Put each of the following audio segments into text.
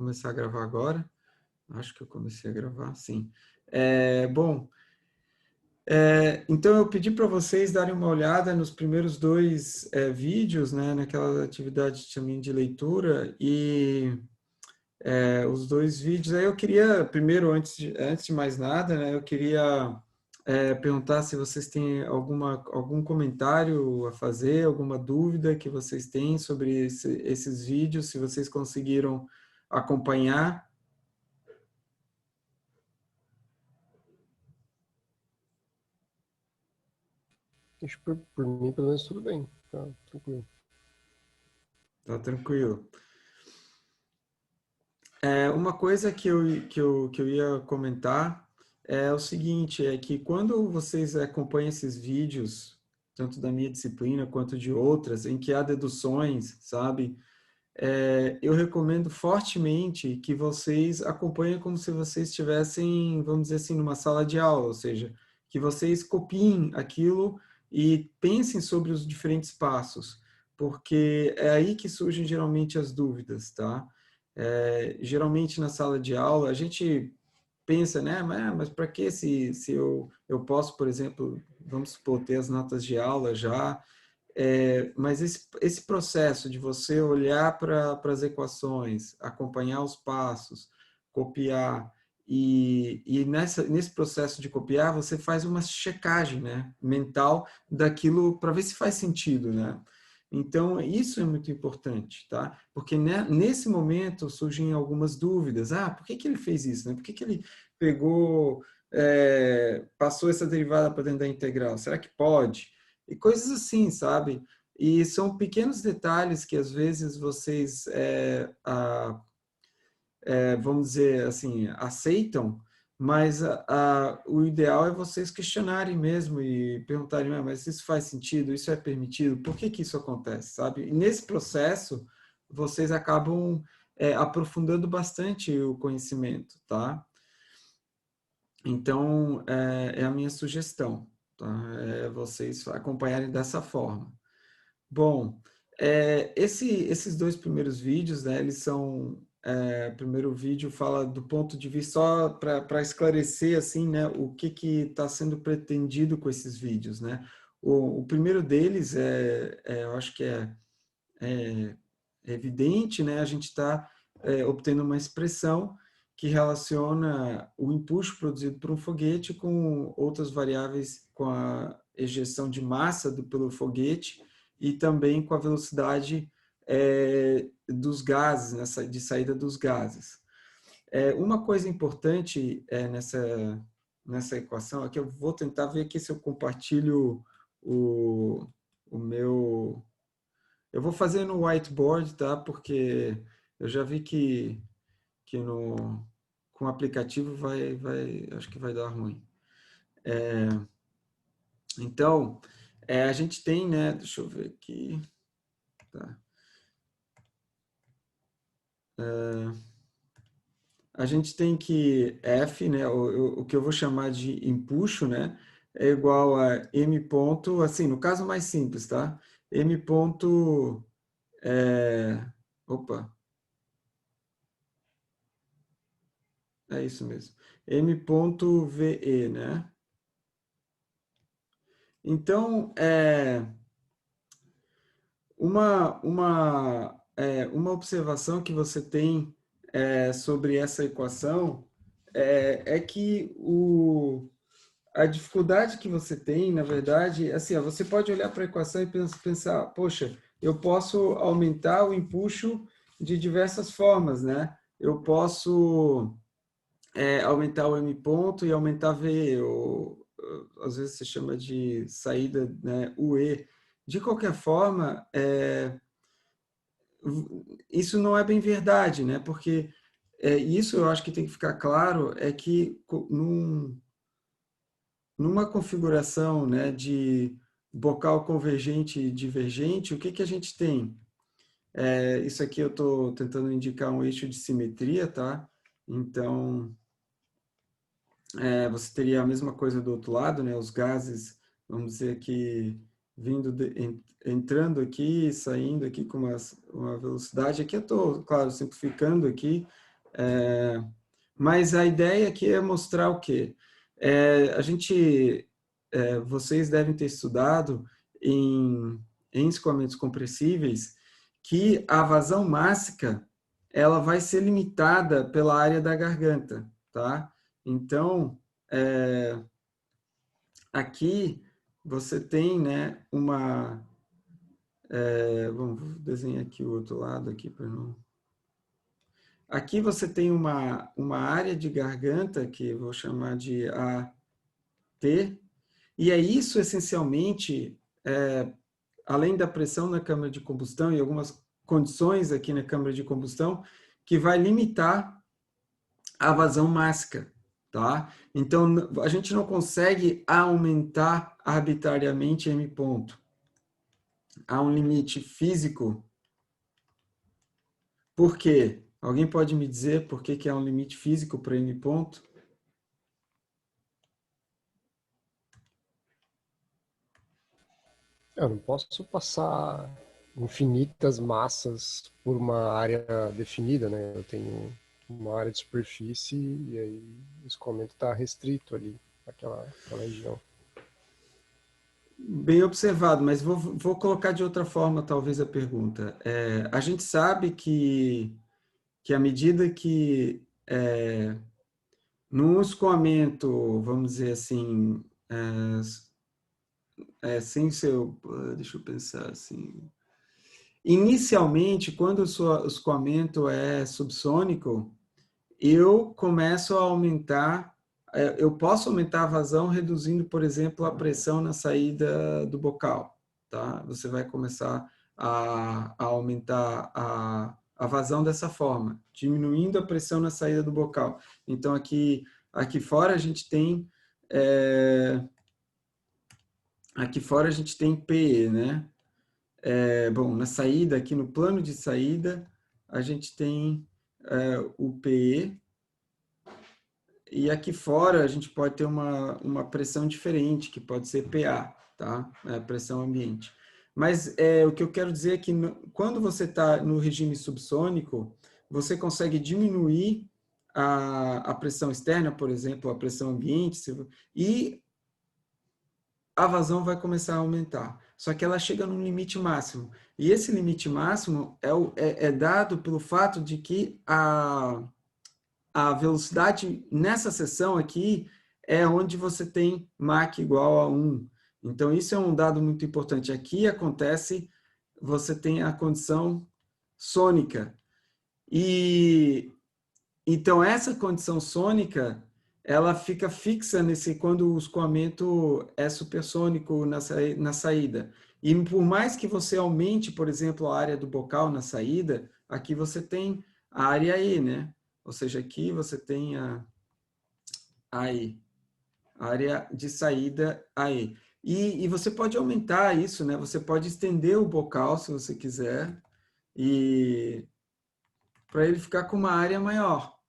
começar a gravar agora. Acho que eu comecei a gravar, sim. Bom, então eu pedi para vocês darem uma olhada nos primeiros dois vídeos, né, naquela atividade também de leitura, e os dois vídeos. Aí eu queria, primeiro, antes de mais nada, né, eu queria perguntar se vocês têm algum comentário a fazer, alguma dúvida que vocês têm sobre esses vídeos, se vocês conseguiram acompanhar. Acho que por mim, pelo menos, tudo bem. Tá tranquilo. Tá tranquilo. Uma coisa que eu ia comentar é o seguinte, é que quando vocês acompanham esses vídeos, tanto da minha disciplina quanto de outras, em que há deduções, sabe? Eu recomendo fortemente que vocês acompanhem como se vocês estivessem, vamos dizer assim, numa sala de aula, ou seja, que vocês copiem aquilo e pensem sobre os diferentes passos, porque é aí que surgem geralmente as dúvidas, tá? Geralmente na sala de aula a gente pensa, né, mas para que se eu posso, por exemplo, vamos supor, ter as notas de aula já, mas esse processo de você olhar para as equações, acompanhar os passos, copiar, e nesse processo de copiar, você faz uma checagem, né, mental daquilo para ver se faz sentido, né? Então, isso é muito importante, tá? Porque nesse momento surgem algumas dúvidas. Ah, por que ele fez isso, né? Por que ele pegou, passou essa derivada para dentro da integral? Será que pode? E coisas assim, sabe? E são pequenos detalhes que às vezes vocês, vamos dizer assim, aceitam, mas o ideal é vocês questionarem mesmo e perguntarem, mas isso faz sentido? Isso é permitido? Por que isso acontece, sabe? E nesse processo, vocês acabam aprofundando bastante o conhecimento, tá? Então, é a minha sugestão, tá? Vocês acompanharem dessa forma. Bom, esses dois primeiros vídeos, né, eles são... o primeiro vídeo fala do ponto de vista, só para esclarecer, assim, né, o que está sendo pretendido com esses vídeos, né? O primeiro deles eu acho que é evidente, né? A gente está obtendo uma expressão que relaciona o impulso produzido por um foguete com outras variáveis, com a ejeção de massa pelo foguete e também com a velocidade dos gases, de saída dos gases. Uma coisa importante nessa equação, aqui eu vou tentar ver aqui se eu compartilho o meu... Eu vou fazer no whiteboard, tá? Porque eu já vi que com o aplicativo acho que vai dar ruim. Então, a gente tem, né? Deixa eu ver aqui. Tá. A gente tem que F, né? O que eu vou chamar de empuxo, né? É igual a M ponto, assim, no caso mais simples, tá? M ponto... opa, é isso mesmo. M ponto VE, né? Então, uma observação que você tem sobre essa equação é que a dificuldade que você tem, na verdade, assim, ó, você pode olhar para a equação e pensar, poxa, eu posso aumentar o empuxo de diversas formas, né? Eu posso aumentar o M ponto e aumentar V, ou às vezes se chama de saída, né, UE. De qualquer forma, isso não é bem verdade, né? Porque isso eu acho que tem que ficar claro, é que numa configuração, né, de bocal convergente e divergente, o que a gente tem? Isso aqui eu estou tentando indicar um eixo de simetria, tá? Então, você teria a mesma coisa do outro lado, né? Os gases, vamos dizer que entrando aqui, saindo aqui com uma velocidade. Aqui eu estou, claro, simplificando aqui, Mas a ideia aqui é mostrar o quê? Vocês devem ter estudado em escoamentos compressíveis que a vazão máxica ela vai ser limitada pela área da garganta, tá? Então, aqui você tem, né, vamos desenhar aqui o outro lado aqui para não... Aqui você tem uma área de garganta, que eu vou chamar de AT, e é isso, essencialmente, além da pressão na câmara de combustão e algumas condições aqui na câmara de combustão, que vai limitar a vazão máxica, tá? Então, a gente não consegue aumentar arbitrariamente M ponto. Há um limite físico. Por quê? Alguém pode me dizer por que há um limite físico para M ponto? Eu não posso passar infinitas massas por uma área definida, né? Eu tenho uma área de superfície e aí o escoamento está restrito ali, aquela região. Bem observado, mas vou colocar de outra forma, talvez, a pergunta. A gente sabe que à medida que num escoamento, vamos dizer assim, sem seu... Deixa eu pensar assim... Inicialmente, quando o escoamento é subsônico, eu começo a aumentar, eu posso aumentar a vazão reduzindo, por exemplo, a pressão na saída do bocal, tá? Você vai começar a aumentar a vazão dessa forma, diminuindo a pressão na saída do bocal. Então, aqui fora a gente tem PE, né? Bom, na saída, aqui no plano de saída, a gente tem o PE, e aqui fora a gente pode ter uma pressão diferente, que pode ser PA, tá? Pressão ambiente. Mas o que eu quero dizer é que quando você está no regime subsônico, você consegue diminuir a pressão externa, por exemplo, a pressão ambiente, e a vazão vai começar a aumentar. Só que ela chega num limite máximo. E esse limite máximo é dado pelo fato de que a velocidade nessa seção aqui é onde você tem Mach igual a 1. Então, isso é um dado muito importante. Aqui acontece, você tem a condição sônica. E então, essa condição sônica, ela fica fixa quando o escoamento é supersônico na saída. E por mais que você aumente, por exemplo, a área do bocal na saída, aqui você tem a área E, né? Ou seja, aqui você tem a E, a área de saída AE. E você pode aumentar isso, né? Você pode estender o bocal, se você quiser, e para ele ficar com uma área maior.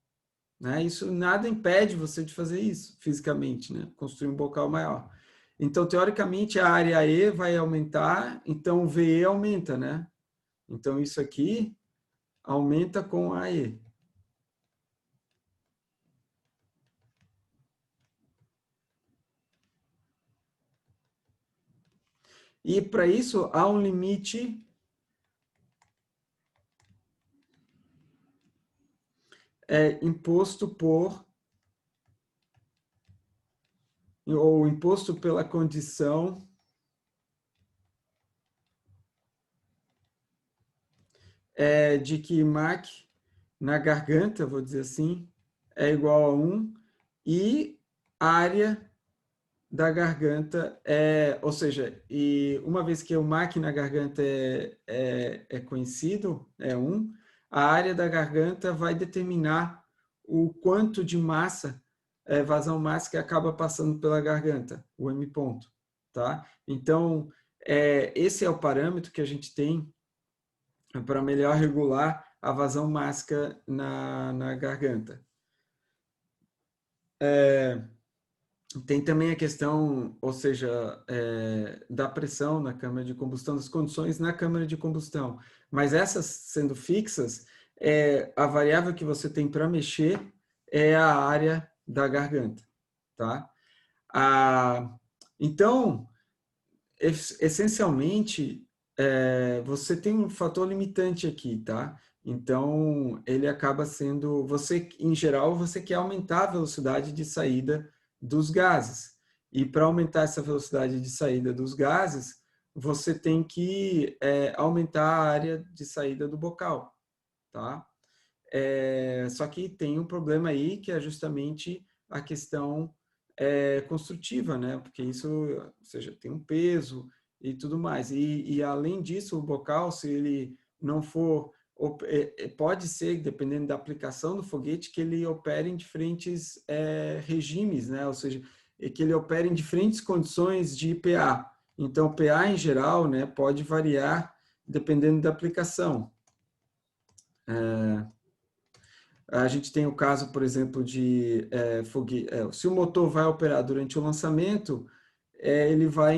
Né? Isso nada impede você de fazer isso fisicamente, né? Construir um bocal maior. Então, teoricamente, a área E vai aumentar, então o VE aumenta, né? Então, isso aqui aumenta com a E. E para isso há um limite imposto pela condição de que Mach na garganta, vou dizer assim, é igual a 1 e área da garganta ou seja, e uma vez que o Mach na garganta é conhecido, é 1, a área da garganta vai determinar o quanto de massa, vazão máxima que acaba passando pela garganta, o M ponto, tá? Então, esse é o parâmetro que a gente tem para melhor regular a vazão máxima na garganta. Tem também a questão, ou seja, da pressão na câmara de combustão, das condições na câmara de combustão. Mas essas sendo fixas, a variável que você tem para mexer é a área da garganta, tá? Então, essencialmente, você tem um fator limitante aqui, tá? Então, ele acaba sendo... Você, em geral, você quer aumentar a velocidade de saída dos gases. E para aumentar essa velocidade de saída dos gases, você tem que aumentar a área de saída do bocal, tá? Só que tem um problema aí, que é justamente a questão construtiva, né? Porque isso, ou seja, tem um peso e tudo mais. E além disso, o bocal, se ele não for... Pode ser, dependendo da aplicação do foguete, que ele opere em diferentes regimes, né? Ou seja, que ele opere em diferentes condições de PA. Então, o PA, em geral, né, pode variar dependendo da aplicação. A gente tem o caso, por exemplo, de se o motor vai operar durante o lançamento, ele vai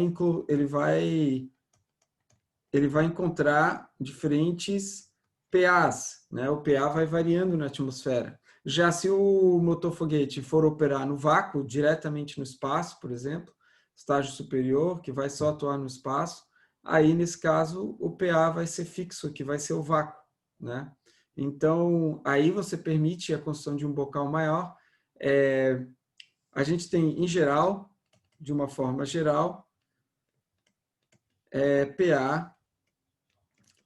encontrar diferentes PAs, né? O PA vai variando na atmosfera. Já se o motor foguete for operar no vácuo, diretamente no espaço, por exemplo, estágio superior, que vai só atuar no espaço, aí, nesse caso, o PA vai ser fixo, que vai ser o vácuo, né? Então, aí você permite a construção de um bocal maior. A gente tem, em geral, de uma forma geral, PA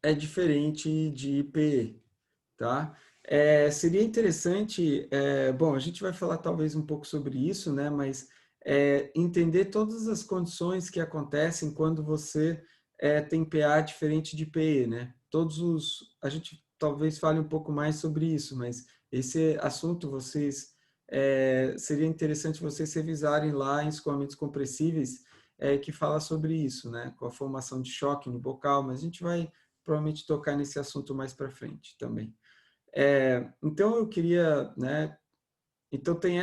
é diferente de PE, tá? Seria interessante, bom, a gente vai falar talvez um pouco sobre isso, né? Mas entender todas as condições que acontecem quando você tem PA diferente de PE, né? A gente talvez fale um pouco mais sobre isso, mas esse assunto seria interessante vocês revisarem lá em escoamentos compressíveis, que fala sobre isso, né? Com a formação de choque no bocal, mas a gente vai provavelmente tocar nesse assunto mais para frente também. Então, eu queria, né? Então, tem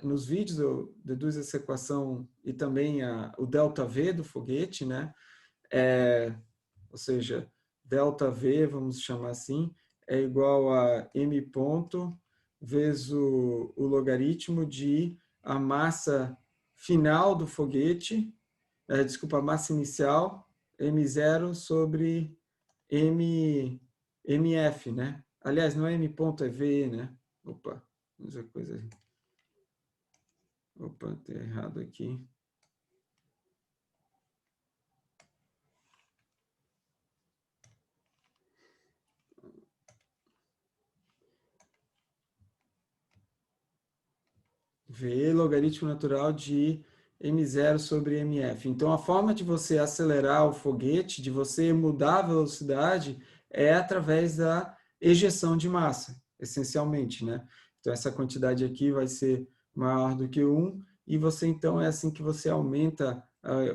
nos vídeos eu deduzo essa equação e também o ΔV do foguete, né? Ou seja, ΔV, vamos chamar assim, é igual a m ponto vezes o logaritmo de a massa final do foguete, desculpa, a massa inicial, m0 sobre mf, né? Aliás, não é m ponto, é v, né? Opa, essa coisa. Opa, tem errado aqui. V logaritmo natural de m0 sobre mf. Então, a forma de você acelerar o foguete, de você mudar a velocidade, é através da ejeção de massa, essencialmente, né? Então, essa quantidade aqui vai ser maior do que 1, e você, então, é assim que você aumenta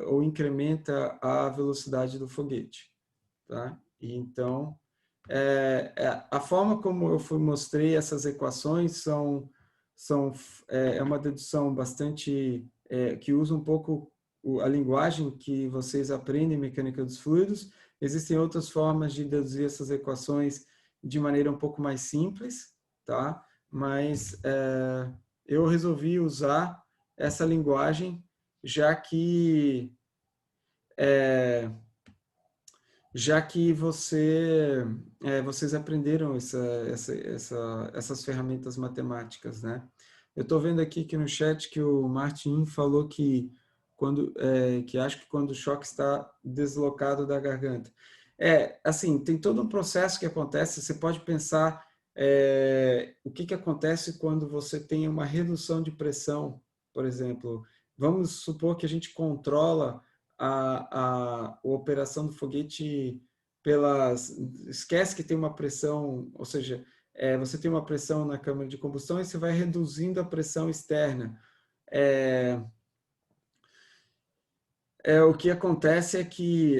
ou incrementa a velocidade do foguete, tá? E, então, a forma como eu mostrei essas equações é uma dedução bastante que usa um pouco a linguagem que vocês aprendem em mecânica dos fluidos. Existem outras formas de deduzir essas equações de maneira um pouco mais simples, tá? Mas eu resolvi usar essa linguagem, já que vocês aprenderam essas ferramentas matemáticas, né? Eu estou vendo aqui que no chat que o Martin falou que que acho que quando o choque está deslocado da garganta. Assim, tem todo um processo que acontece. Você pode pensar o que acontece quando você tem uma redução de pressão, por exemplo. Vamos supor que a gente controla a operação do foguete esquece que tem uma pressão, ou seja, você tem uma pressão na câmara de combustão e você vai reduzindo a pressão externa. O que acontece é que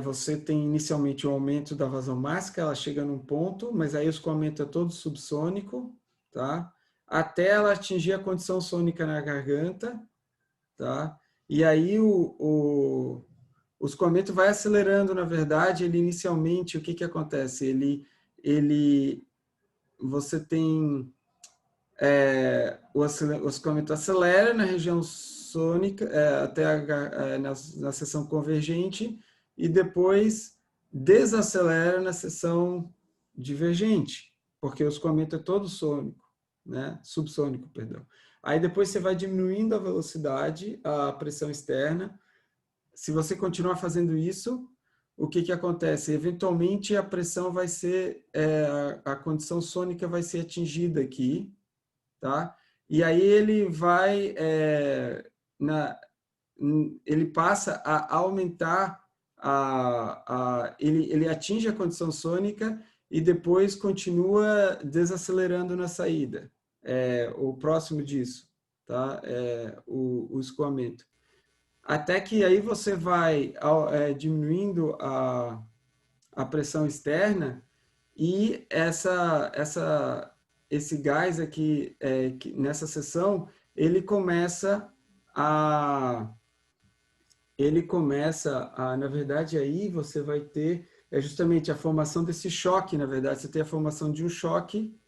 você tem inicialmente um aumento da vazão máxima, ela chega num ponto, mas aí o escoamento é todo subsônico, tá? Até ela atingir a condição sônica na garganta, tá? E aí o escoamento vai acelerando, na verdade. Ele inicialmente, o que acontece? Ele você tem o escoamento acelera na região sônica, na seção convergente, e depois desacelera na seção divergente, porque o escoamento é todo sônico, né? Subsônico, perdão. Aí depois você vai diminuindo a velocidade, a pressão externa. Se você continuar fazendo isso, o que acontece? Eventualmente a pressão vai ser, a condição sônica vai ser atingida aqui, tá? E aí ele vai, ele passa a aumentar, ele atinge a condição sônica e depois continua desacelerando na saída. O próximo disso, tá? O escoamento. Até que aí você vai diminuindo a pressão externa e esse gás aqui, nessa seção, a, na verdade, aí você vai ter justamente a formação desse choque, na verdade, você tem a formação de um choque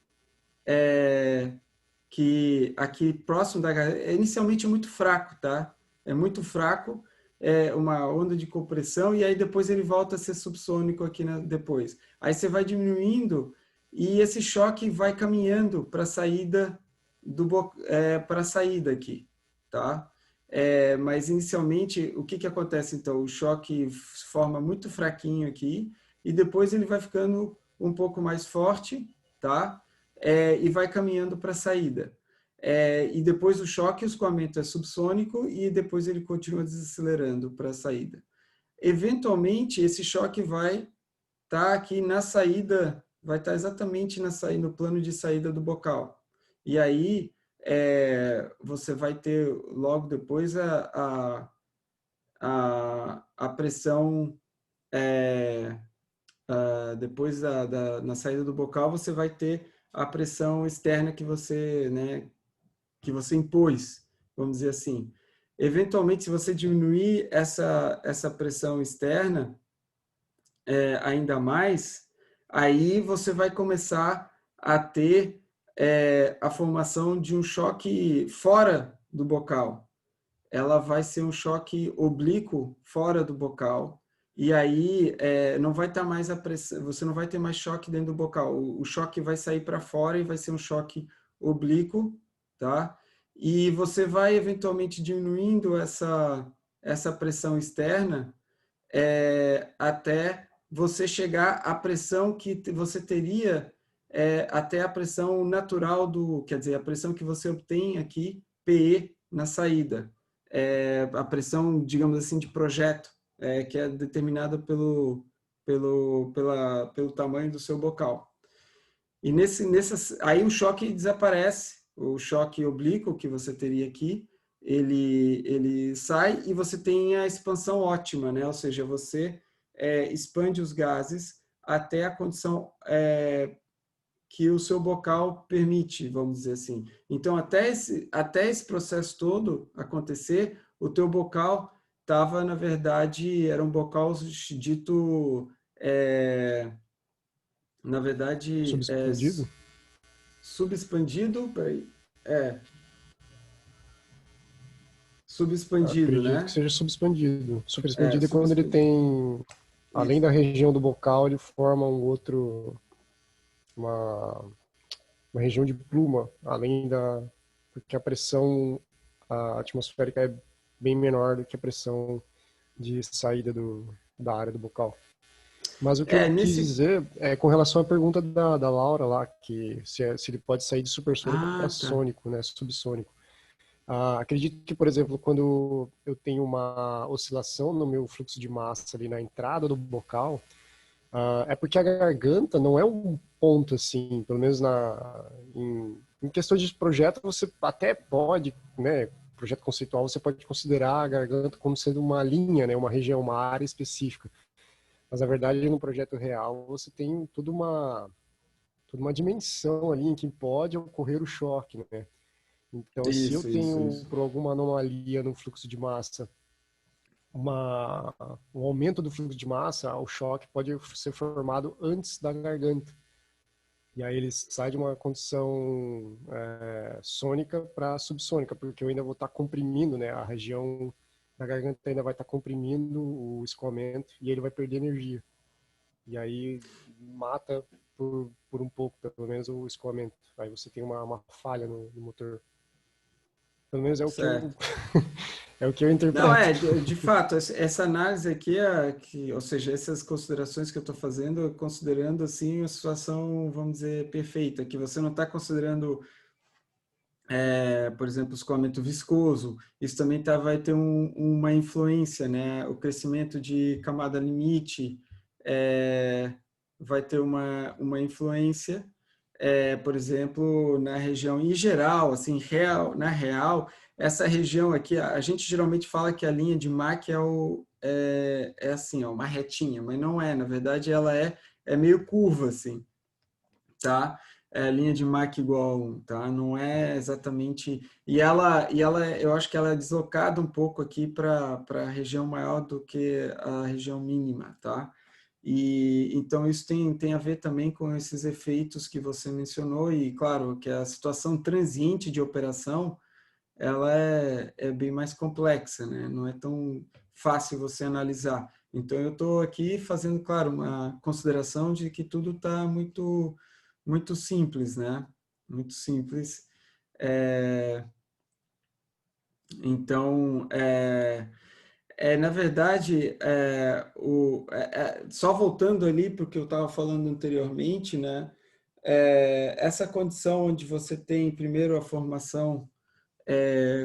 que aqui próximo da garganta, é inicialmente muito fraco, tá? É muito fraco, é uma onda de compressão, e aí depois ele volta a ser subsônico aqui depois. Aí você vai diminuindo e esse choque vai caminhando para a saída para a saída aqui, tá? Mas inicialmente, o que acontece então? O choque forma muito fraquinho aqui e depois ele vai ficando um pouco mais forte, tá? E vai caminhando para a saída. E depois o choque, o escoamento é subsônico e depois ele continua desacelerando para a saída. Eventualmente, esse choque vai estar aqui na saída, vai estar exatamente no plano de saída do bocal. E aí, você vai ter logo depois a pressão, depois na saída do bocal, você vai ter a pressão externa que você, né, que você impôs, vamos dizer assim. Eventualmente, se você diminuir essa pressão externa ainda mais, aí você vai começar a ter a formação de um choque fora do bocal. Ela vai ser um choque oblíquo fora do bocal, e aí não vai estar mais a pressão, você não vai ter mais choque dentro do bocal. O choque vai sair para fora e vai ser um choque oblíquo, tá? E você vai eventualmente diminuindo essa pressão externa até você chegar à pressão que você teria, até a pressão natural quer dizer, a pressão que você obtém aqui, PE, na saída. A pressão, digamos assim, de projeto, que é determinada pelo tamanho do seu bocal. E aí o choque desaparece, o choque oblíquo que você teria aqui, ele sai e você tem a expansão ótima, né? Ou seja, você expande os gases até a condição que o seu bocal permite, vamos dizer assim. Então, até esse processo todo acontecer, o teu bocal estava, na verdade, era um bocal dito, na verdade, Subexpandido? subexpandido, peraí, subexpandido, Acredito que né? seja subexpandido. Superexpandido é quando ele Subexpandido. tem, além Isso. da região do bocal, ele forma uma, uma região de pluma, porque a pressão atmosférica é bem menor do que a pressão de saída da área do bocal. Mas o que eu quis Nesse... dizer é com relação à pergunta da Laura lá, que se ele pode sair de supersônico para Ah, tá. sônico, né, subsônico. Acredito que, por exemplo, quando eu tenho uma oscilação no meu fluxo de massa ali na entrada do bocal, é porque a garganta não é um ponto assim, pelo menos em questões de projeto você até pode, né, projeto conceitual você pode considerar a garganta como sendo uma linha, né, uma região, uma área específica. Mas na verdade no projeto real você tem toda uma dimensão ali em que pode ocorrer o choque, né? Então, se eu tenho, Isso. por alguma anomalia no fluxo de massa, um aumento do fluxo de massa, o choque pode ser formado antes da garganta. E aí ele sai de uma condição sônica para subsônica, porque eu ainda vou estar comprimindo, né? A região da garganta ainda vai estar comprimindo o escoamento e ele vai perder energia. E aí mata por um pouco, pelo menos, o escoamento. Aí você tem uma falha no motor. Pelo menos é o que eu, Certo. é o que eu Não, interpreto. de fato, essa análise aqui, ou seja, essas considerações que eu estou fazendo, considerando assim uma situação, vamos dizer, perfeita, que você não está considerando, por exemplo, escoamento viscoso, isso também vai ter uma influência, né? O crescimento de camada limite vai ter uma influência, por exemplo, na região em geral, assim, na real, essa região aqui, a gente geralmente fala que a linha de Mach é assim, ó, uma retinha, mas não é, na verdade ela é meio curva, assim, tá? É a linha de Mach igual a 1, tá? Não é exatamente... eu acho que ela é deslocada um pouco aqui para a região maior do que a região mínima, tá? E então isso tem a ver também com esses efeitos que você mencionou e, claro, que a situação transiente de operação, ela é bem mais complexa, né? Não é tão fácil você analisar. Então eu estou aqui fazendo, claro, uma consideração de que tudo está muito simples, né? Muito simples. É, então, na verdade, só voltando ali para o que eu estava falando anteriormente, né? Essa condição onde você tem primeiro a formação,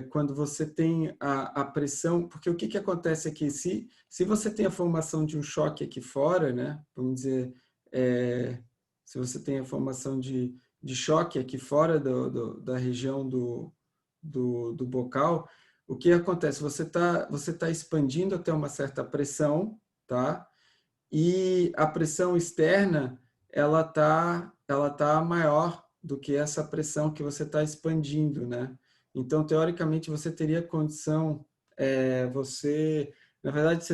quando você tem a pressão, porque o que acontece aqui? Se você tem a formação de um choque aqui fora, né? Vamos dizer, se você tem a formação de choque aqui fora da região do bocal, o que acontece? Você tá expandindo até uma certa pressão, tá? E a pressão externa, ela tá maior do que essa pressão que você está expandindo, né? Então, teoricamente, você teria condição, na verdade, você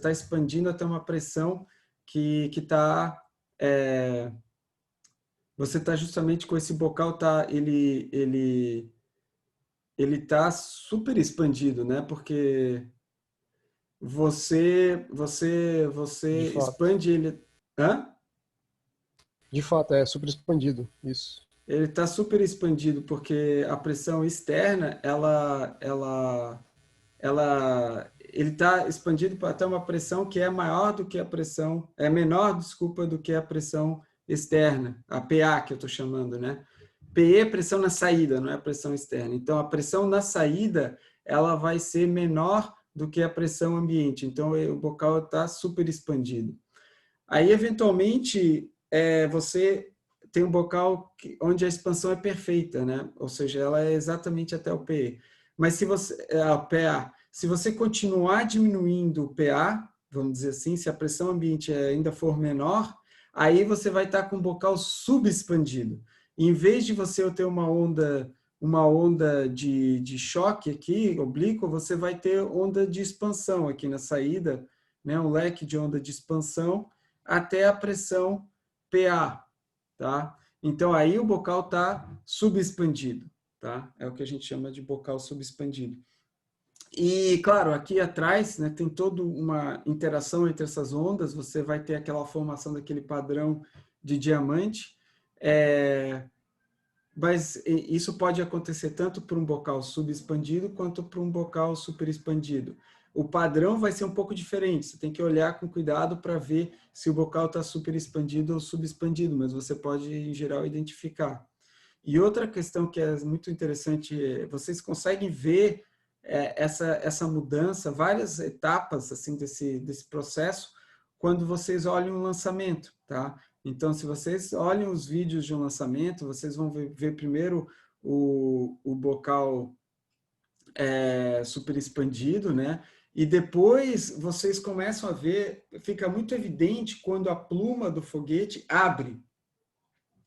tá expandindo até uma pressão que está, você está justamente com esse bocal, ele tá super expandido, né? Porque De você fato. expande ele. Hã? De fato, é super expandido. Isso. Ele está super expandido porque a pressão externa, ele está expandido para até uma pressão que é maior do que a pressão, é menor, desculpa, do que a pressão externa, a PA que eu estou chamando, né? PE é pressão na saída, não é pressão externa. Então, a pressão na saída, ela vai ser menor do que a pressão ambiente. Então, o bocal está super expandido. Aí, eventualmente, você tem um bocal onde a expansão é perfeita, né? Ou seja, ela é exatamente até o PE. Mas se você, a PA, se você continuar diminuindo o PA, vamos dizer assim, se a pressão ambiente ainda for menor, aí você vai estar com o bocal subexpandido. Em vez de você ter uma onda de choque aqui, oblíquo, você vai ter onda de expansão aqui na saída, né? Um leque de onda de expansão até a pressão PA, tá? Então, aí o bocal está subexpandido, tá? É o que a gente chama de bocal subexpandido. E, claro, aqui atrás, né, tem toda uma interação entre essas ondas, você vai ter aquela formação daquele padrão de diamante, mas isso pode acontecer tanto para um bocal subexpandido quanto para um bocal superexpandido. O padrão vai ser um pouco diferente, você tem que olhar com cuidado para ver se o bocal está superexpandido ou subexpandido, mas você pode, em geral, identificar. E outra questão que é muito interessante, vocês conseguem ver essa mudança, várias etapas assim desse processo, quando vocês olham o lançamento, tá? Então, se vocês olham os vídeos de um lançamento, vocês vão ver primeiro o bocal super expandido, né? E depois vocês começam a ver, fica muito evidente quando a pluma do foguete abre.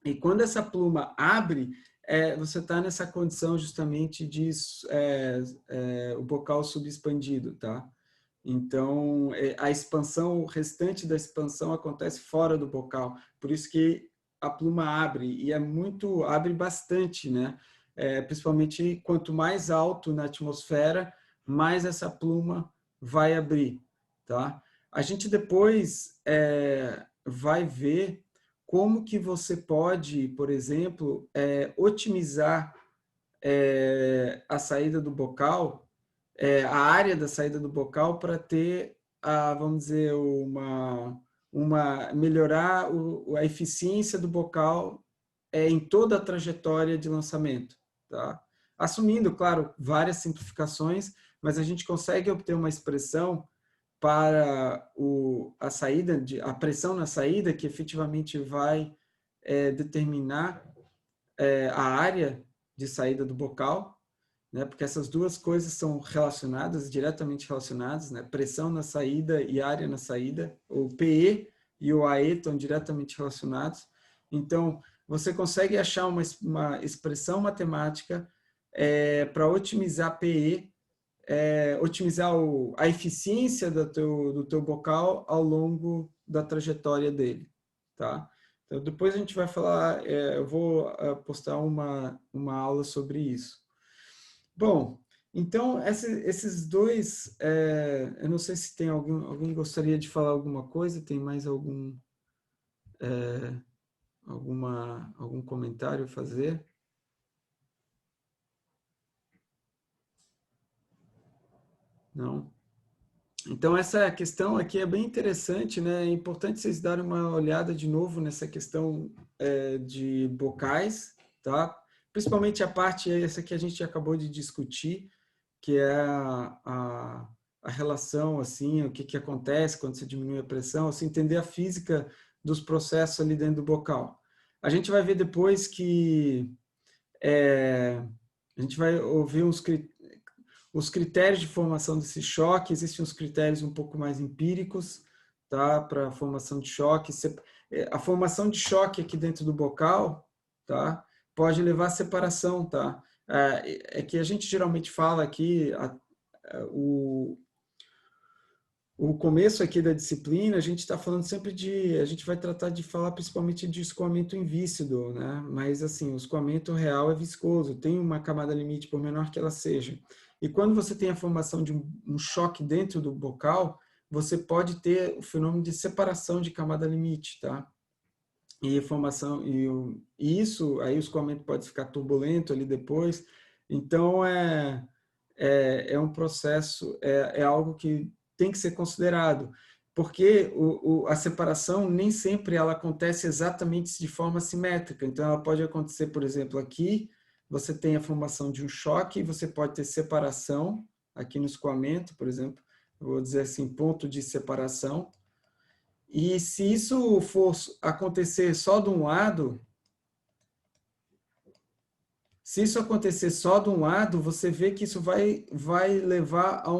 E quando essa pluma abre, você está nessa condição justamente de o bocal subexpandido, tá? Então, a expansão, o restante da expansão acontece fora do bocal. Por isso que a pluma abre, e abre bastante, né? Principalmente quanto mais alto na atmosfera, mais essa pluma vai abrir, tá? A gente depois vai ver como que você pode, por exemplo, otimizar a saída do bocal, a área da saída do bocal para ter, vamos dizer, melhorar a eficiência do bocal em toda a trajetória de lançamento, tá? Assumindo, claro, várias simplificações, mas a gente consegue obter uma expressão para a pressão na saída, que efetivamente vai determinar a área de saída do bocal, né? Porque essas duas coisas são relacionadas, diretamente relacionadas, né? Pressão na saída e área na saída, o PE e o AE estão diretamente relacionados. Então, você consegue achar uma expressão matemática para otimizar PE, otimizar a eficiência do teu bocal ao longo da trajetória dele, tá? Então, depois a gente vai falar, eu vou postar uma aula sobre isso. Bom, então, esses dois, eu não sei se tem alguém gostaria de falar alguma coisa, tem mais algum comentário a fazer? Não? Então, essa questão aqui é bem interessante, né? É importante vocês darem uma olhada de novo nessa questão de bocais, tá? Principalmente a parte essa que a gente acabou de discutir, que é a relação, assim, o que acontece quando você diminui a pressão, assim, entender a física dos processos ali dentro do bocal. A gente vai ver depois que a gente vai ouvir os critérios de formação desse choque. Existem uns critérios um pouco mais empíricos, tá, para a formação de choque. A formação de choque aqui dentro do bocal, tá, pode levar à separação, tá? Que a gente geralmente fala aqui, o começo aqui da disciplina, a gente está falando sempre a gente vai tratar de falar principalmente de escoamento invícido, né? Mas assim, o escoamento real é viscoso, tem uma camada limite, por menor que ela seja. E quando você tem a formação de um choque dentro do bocal, você pode ter o fenômeno de separação de camada limite, tá? E formação, e isso, aí o escoamento pode ficar turbulento ali depois. Então, é um processo, é algo que tem que ser considerado, porque a separação nem sempre ela acontece exatamente de forma simétrica. Então, ela pode acontecer, por exemplo, aqui, você tem a formação de um choque, e você pode ter separação, aqui no escoamento, por exemplo, eu vou dizer assim, ponto de separação, e se isso for acontecer só de um lado, se isso acontecer só de um lado, você vê que isso vai levar a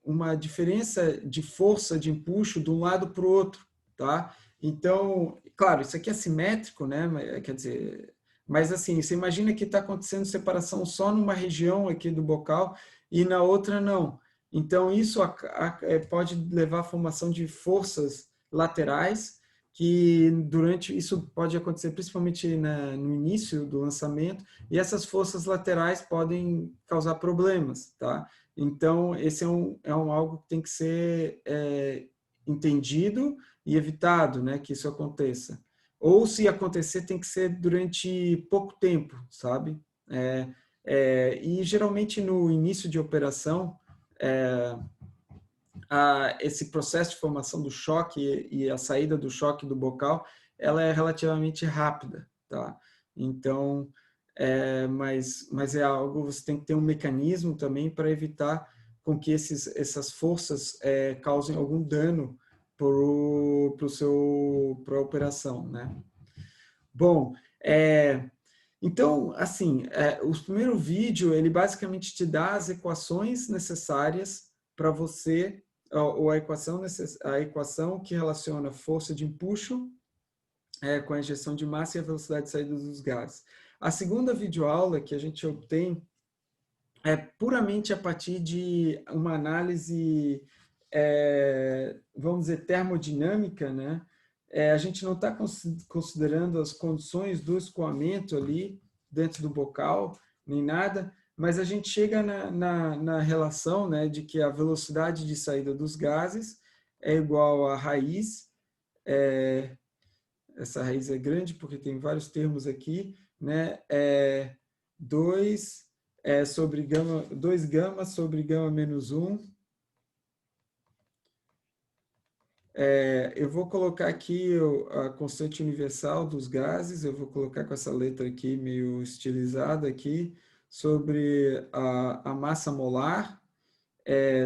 uma diferença de força de empuxo de um lado para o outro, tá? Então, claro, isso aqui é simétrico, né? Quer dizer, mas assim, você imagina que está acontecendo separação só numa região aqui do bocal e na outra não. Então, isso pode levar à formação de forças laterais, que isso pode acontecer principalmente no início do lançamento, e essas forças laterais podem causar problemas, tá? Então, esse é algo que tem que ser entendido e evitado, né, que isso aconteça. Ou, se acontecer, tem que ser durante pouco tempo, sabe? E, geralmente, no início de operação, esse processo de formação do choque e a saída do choque do bocal, ela é relativamente rápida, tá? Então, mas é algo, você tem que ter um mecanismo também para evitar com que essas forças causem algum dano para a operação, né? Bom, então, assim, o primeiro vídeo, ele basicamente te dá as equações necessárias para você, ou a equação que relaciona a força de empuxo com a injeção de massa e a velocidade de saída dos gases. A segunda videoaula que a gente obtém é puramente a partir de uma análise, vamos dizer, termodinâmica, né, a gente não está considerando as condições do escoamento ali dentro do bocal, nem nada, mas a gente chega na relação, né, de que a velocidade de saída dos gases é igual à raiz, essa raiz é grande porque tem vários termos aqui, né, 2 sobre gama, 2 gama sobre gama menos 1. Eu vou colocar aqui a constante universal dos gases, eu vou colocar com essa letra aqui meio estilizada aqui, sobre a massa molar,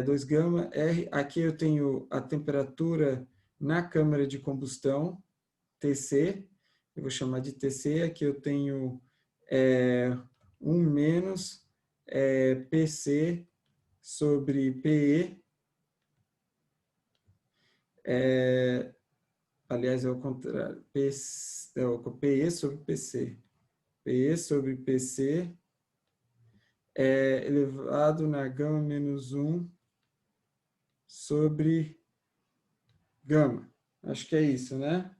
2 gama R. Aqui eu tenho a temperatura na câmara de combustão, TC, eu vou chamar de TC. Aqui eu tenho 1 menos PC sobre PE, aliás, é o contrário, PE sobre PC. PE sobre PC elevado na gama menos 1 sobre gama. Acho que é isso, né?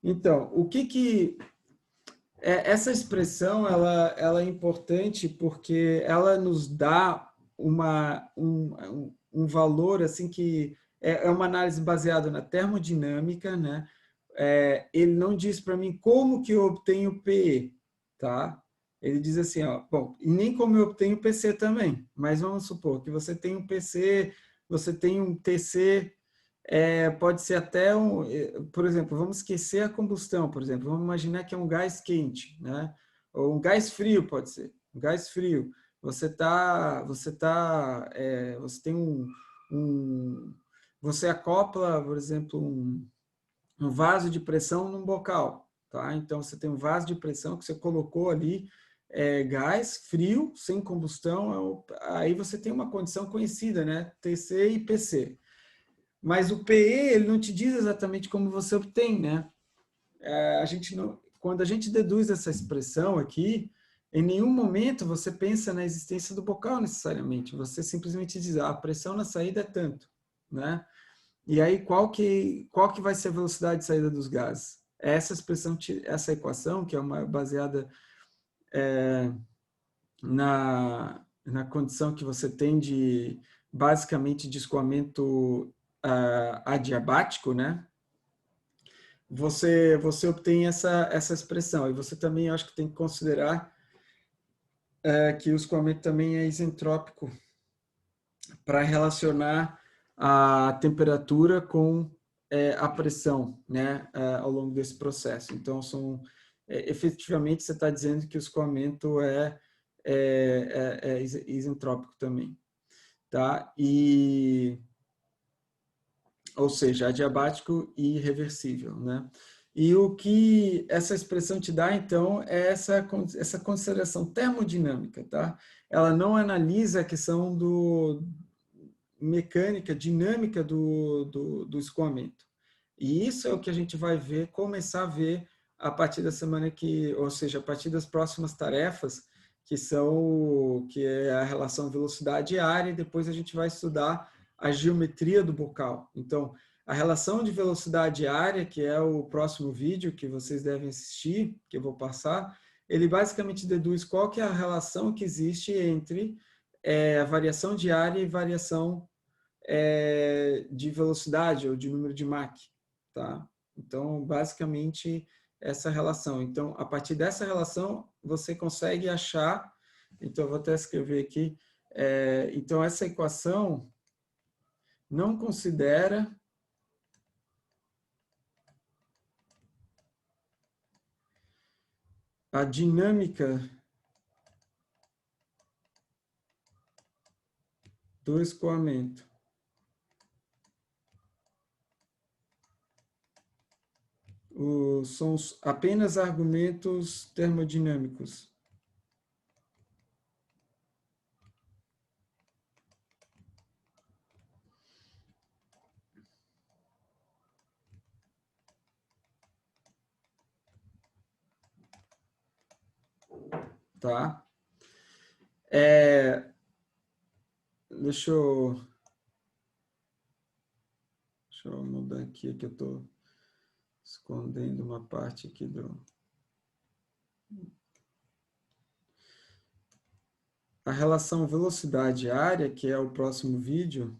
Então, o que essa expressão ela é importante porque ela nos dá um valor assim que é uma análise baseada na termodinâmica, né? Ele não diz para mim como que eu obtenho PE, tá? Ele diz assim, ó, bom, e nem como eu obtenho PC também, mas vamos supor que você tem um PC, você tem um TC, pode ser até por exemplo, vamos esquecer a combustão, por exemplo, vamos imaginar que é um gás quente, né? Ou um gás frio, pode ser, um gás frio. Você tem você acopla, por exemplo, um vaso de pressão num bocal, tá? Então você tem um vaso de pressão que você colocou ali gás frio, sem combustão, aí você tem uma condição conhecida, né? TC e PC. Mas o PE, ele não te diz exatamente como você obtém, né? A gente não, quando a gente deduz essa expressão aqui, em nenhum momento você pensa na existência do bocal necessariamente. Você simplesmente diz, a pressão na saída é tanto, né? E aí, qual que vai ser a velocidade de saída dos gases? Essa expressão, essa equação, que é uma baseada na condição que você tem de, basicamente, de escoamento adiabático, né? Você obtém essa expressão. E você também, acho que tem que considerar que o escoamento também é isentrópico para relacionar a temperatura com a pressão, né, ao longo desse processo. Então, efetivamente, você está dizendo que o escoamento é isentrópico também, tá? Ou seja, adiabático e reversível, né? E o que essa expressão te dá, então, é essa consideração termodinâmica, tá? Ela não analisa a questão mecânica, dinâmica do escoamento. E isso é o que a gente vai ver, começar a ver a partir da semana ou seja, a partir das próximas tarefas, que é a relação velocidade e área, e depois a gente vai estudar a geometria do bocal. Então, a relação de velocidade e área, que é o próximo vídeo que vocês devem assistir, que eu vou passar, ele basicamente deduz qual que é a relação que existe entre a variação de área e variação de velocidade ou de número de Mach, tá? Então, basicamente, essa relação. Então, a partir dessa relação, você consegue achar, então, eu vou até escrever aqui, então, essa equação não considera a dinâmica do escoamento. São apenas argumentos termodinâmicos. Tá? Deixa eu mudar aqui que eu tô escondendo uma parte aqui do... A relação velocidade-área, que é o próximo vídeo,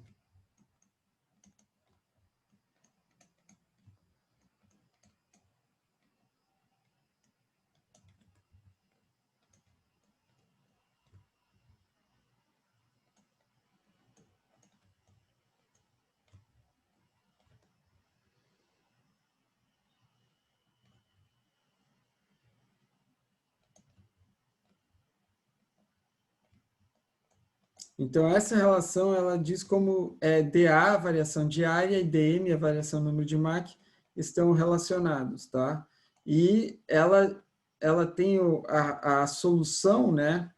então, essa relação, ela diz como dA, a variação de área, e dm, a variação do número de Mach, estão relacionados, tá? E ela tem a solução, né,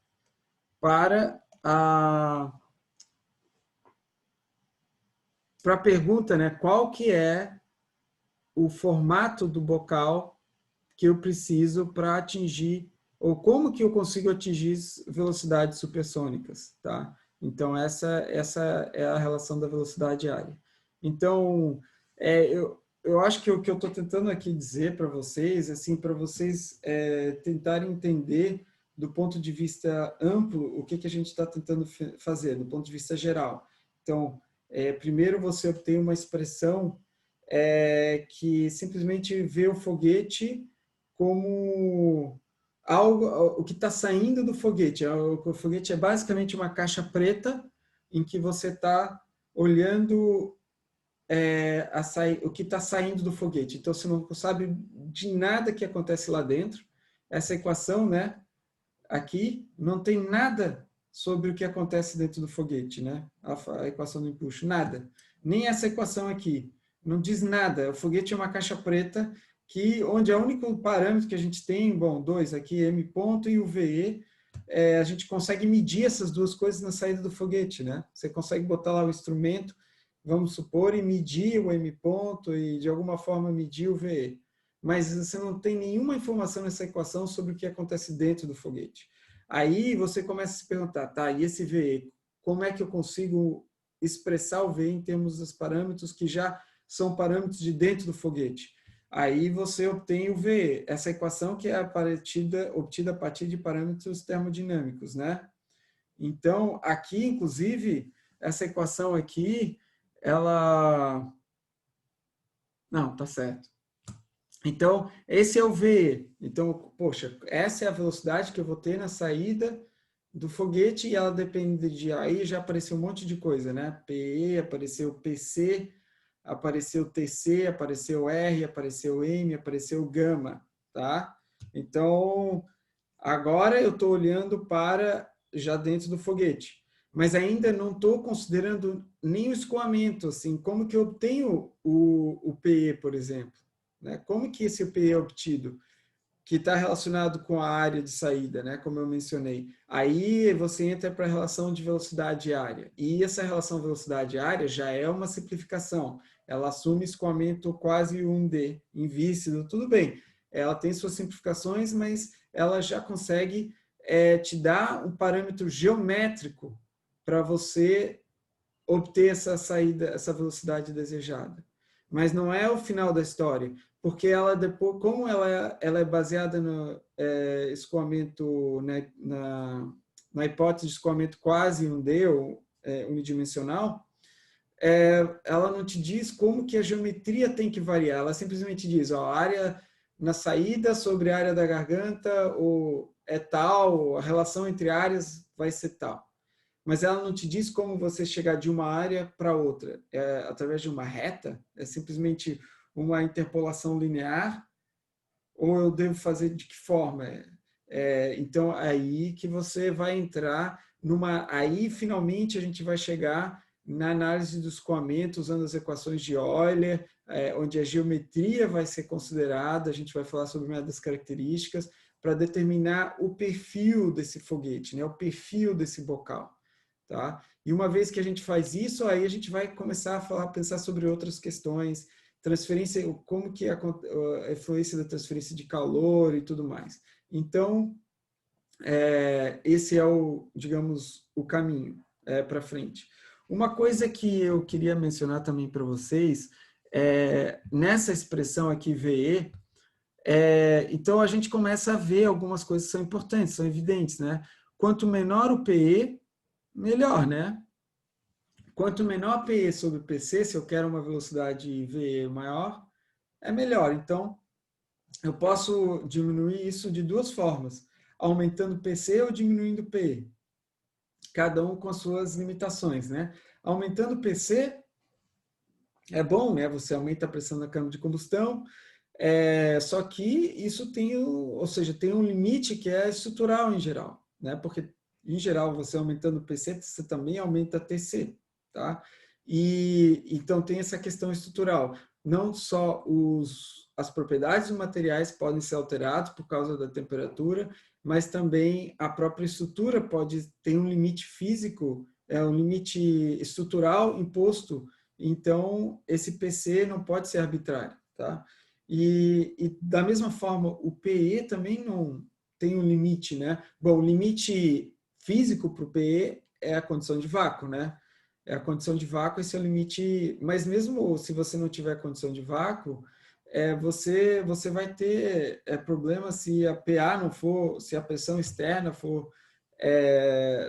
para a pergunta, né, qual que é o formato do bocal que eu preciso para atingir, ou como que eu consigo atingir velocidades supersônicas, tá? Então, essa é a relação da velocidade-área. Então, eu acho que o que eu estou tentando aqui dizer para vocês, assim, para vocês tentarem entender do ponto de vista amplo o que a gente está tentando fazer, do ponto de vista geral. Então, primeiro você obtém uma expressão que simplesmente vê o foguete como algo, o que está saindo do foguete. O foguete é basicamente uma caixa preta em que você está olhando o que está saindo do foguete. Então, você não sabe de nada que acontece lá dentro. Essa equação, né, aqui, não tem nada sobre o que acontece dentro do foguete, né? A equação do empuxo, nada. Nem essa equação aqui. Não diz nada. O foguete é uma caixa preta onde é o único parâmetro que a gente tem, bom, dois aqui, M ponto e o VE, a gente consegue medir essas duas coisas na saída do foguete, né? Você consegue botar lá o instrumento, vamos supor, e medir o M ponto e de alguma forma medir o VE. Mas você não tem nenhuma informação nessa equação sobre o que acontece dentro do foguete. Aí você começa a se perguntar, tá, e esse VE, como é que eu consigo expressar o VE em termos dos parâmetros que já são parâmetros de dentro do foguete? Aí você obtém o VE, essa equação que é obtida a partir de parâmetros termodinâmicos, né? Então, aqui, inclusive, essa equação aqui, ela... Não, tá certo. Então, esse é o VE. Então, poxa, essa é a velocidade que eu vou ter na saída do foguete e ela depende de... Aí já apareceu um monte de coisa, né? PE, apareceu PC, apareceu TC, apareceu R, apareceu M, apareceu gama, tá? Então, agora eu estou olhando para já dentro do foguete, mas ainda não estou considerando nem o escoamento, assim, como que eu obtenho o PE, por exemplo, né? Como que esse PE é obtido? Que está relacionado com a área de saída, né? Como eu mencionei. Aí você entra para a relação de velocidade-área. E essa relação velocidade-área já é uma simplificação. Ela assume escoamento quase 1D, invícido, tudo bem. Ela tem suas simplificações, mas ela já consegue te dar um parâmetro geométrico para você obter essa saída, essa velocidade desejada. Mas não é o final da história, porque ela depois, como ela é baseada no escoamento, né, na hipótese de escoamento quase 1D, ou unidimensional, ela não te diz como que a geometria tem que variar, ela simplesmente diz, ó, a área na saída sobre a área da garganta ou é tal, a relação entre áreas vai ser tal. Mas ela não te diz como você chegar de uma área para outra. Através de uma reta? É simplesmente uma interpolação linear? Ou eu devo fazer de que forma? Então, aí que você vai entrar numa... Aí, finalmente, a gente vai chegar na análise do escoamento, usando as equações de Euler, onde a geometria vai ser considerada, a gente vai falar sobre uma das características, para determinar o perfil desse foguete, né? O perfil desse bocal. Tá? E uma vez que a gente faz isso, aí a gente vai começar a pensar sobre outras questões, transferência, como que a influência da transferência de calor e tudo mais. Então, esse é digamos, o caminho para frente. Uma coisa que eu queria mencionar também para vocês nessa expressão aqui, VE, então a gente começa a ver algumas coisas que são importantes, são evidentes, né? Quanto menor o PE, melhor, né? Quanto menor PE sobre PC, se eu quero uma velocidade VE maior, é melhor. Então, eu posso diminuir isso de duas formas, aumentando PC ou diminuindo PE, cada um com as suas limitações, né? Aumentando o PC é bom, né? Você aumenta a pressão na câmara de combustão, só que isso tem, ou seja, tem um limite que é estrutural em geral, né? Porque em geral você aumentando o PC, você também aumenta a TC, tá? E então tem essa questão estrutural. Não só as propriedades dos materiais podem ser alteradas por causa da temperatura, mas também a própria estrutura pode ter um limite físico, um limite estrutural imposto. Então esse PC não pode ser arbitrário, tá? E da mesma forma, o PE também não tem um limite, né? Bom, o limite físico para o PE é a condição de vácuo, né? É a condição de vácuo, esse é o limite. Mas mesmo se você não tiver condição de vácuo, você vai ter problema se a PA não for, se a pressão externa for,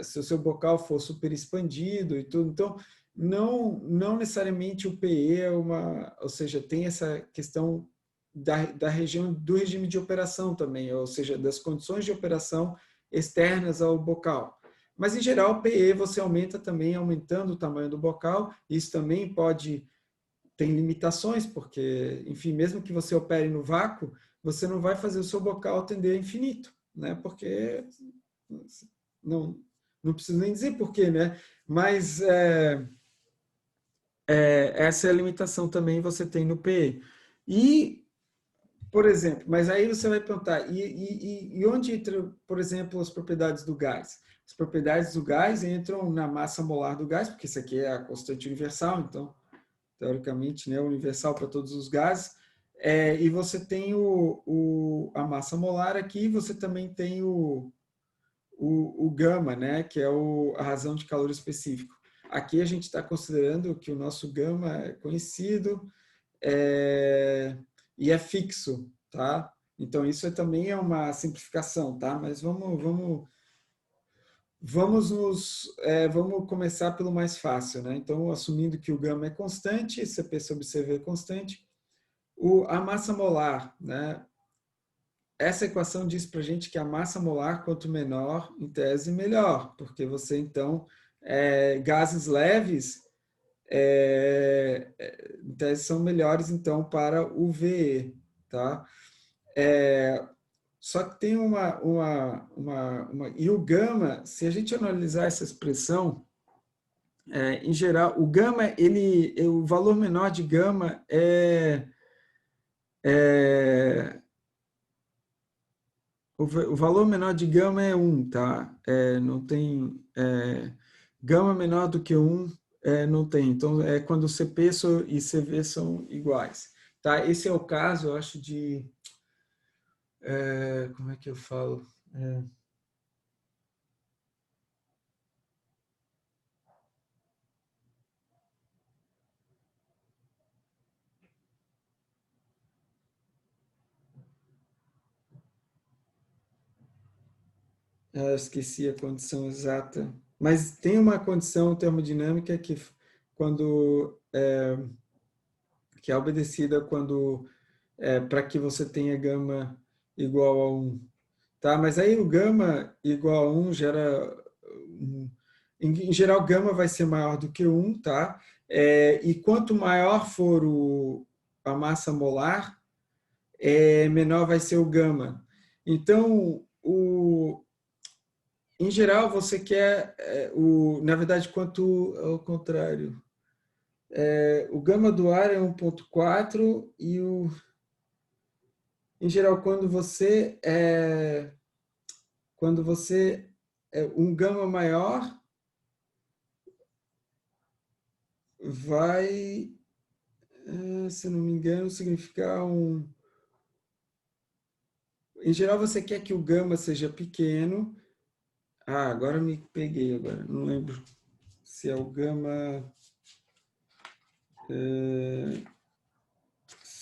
se o seu bocal for super expandido e tudo. Então, não necessariamente o PE é uma, ou seja, tem essa questão da região do regime de operação também, ou seja, das condições de operação externas ao bocal. Mas, em geral, o PE você aumenta também aumentando o tamanho do bocal. Isso também tem limitações, porque, enfim, mesmo que você opere no vácuo, você não vai fazer o seu bocal tender a infinito, né? Porque não, não preciso nem dizer porquê, né? Mas essa é a limitação também você tem no PE. E, por exemplo, mas aí você vai perguntar, e onde entra, por exemplo, as propriedades do gás? As propriedades do gás entram na massa molar do gás, porque isso aqui é a constante universal, então, teoricamente, né, universal para todos os gases. E você tem a massa molar aqui, você também tem o gama, né, que é a razão de calor específico. Aqui a gente está considerando que o nosso gama é conhecido, e é fixo, tá? Então isso também é uma simplificação, tá? Mas vamos começar pelo mais fácil, né? Então, assumindo que o gama é constante, CP sobre CV é constante, a massa molar, né? Essa equação diz para a gente que a massa molar, quanto menor, em tese, melhor, porque você, então, gases leves, em tese, são melhores, então, para o VE, tá? Só que tem e o gama, se a gente analisar essa expressão, em geral, o gama, o valor menor de gama o valor menor de gama é 1, tá? Não tem gama menor do que 1, não tem. Então, é quando CP e CV são iguais, tá? Esse é o caso, eu acho, como é que eu falo? Esqueci a condição exata. Mas tem uma condição termodinâmica quando que é obedecida quando para que você tenha gama igual a 1. Tá? Mas aí o gama igual a 1 gera... Em geral, gama vai ser maior do que 1, tá? E quanto maior for a massa molar, menor vai ser o gama. Então, em geral, você quer, na verdade, quanto ao contrário. O gama do ar é 1,4 e em geral, quando você um gama maior vai, se não me engano, significar em geral, você quer que o gama seja pequeno. Agora me peguei agora, não lembro se é o gama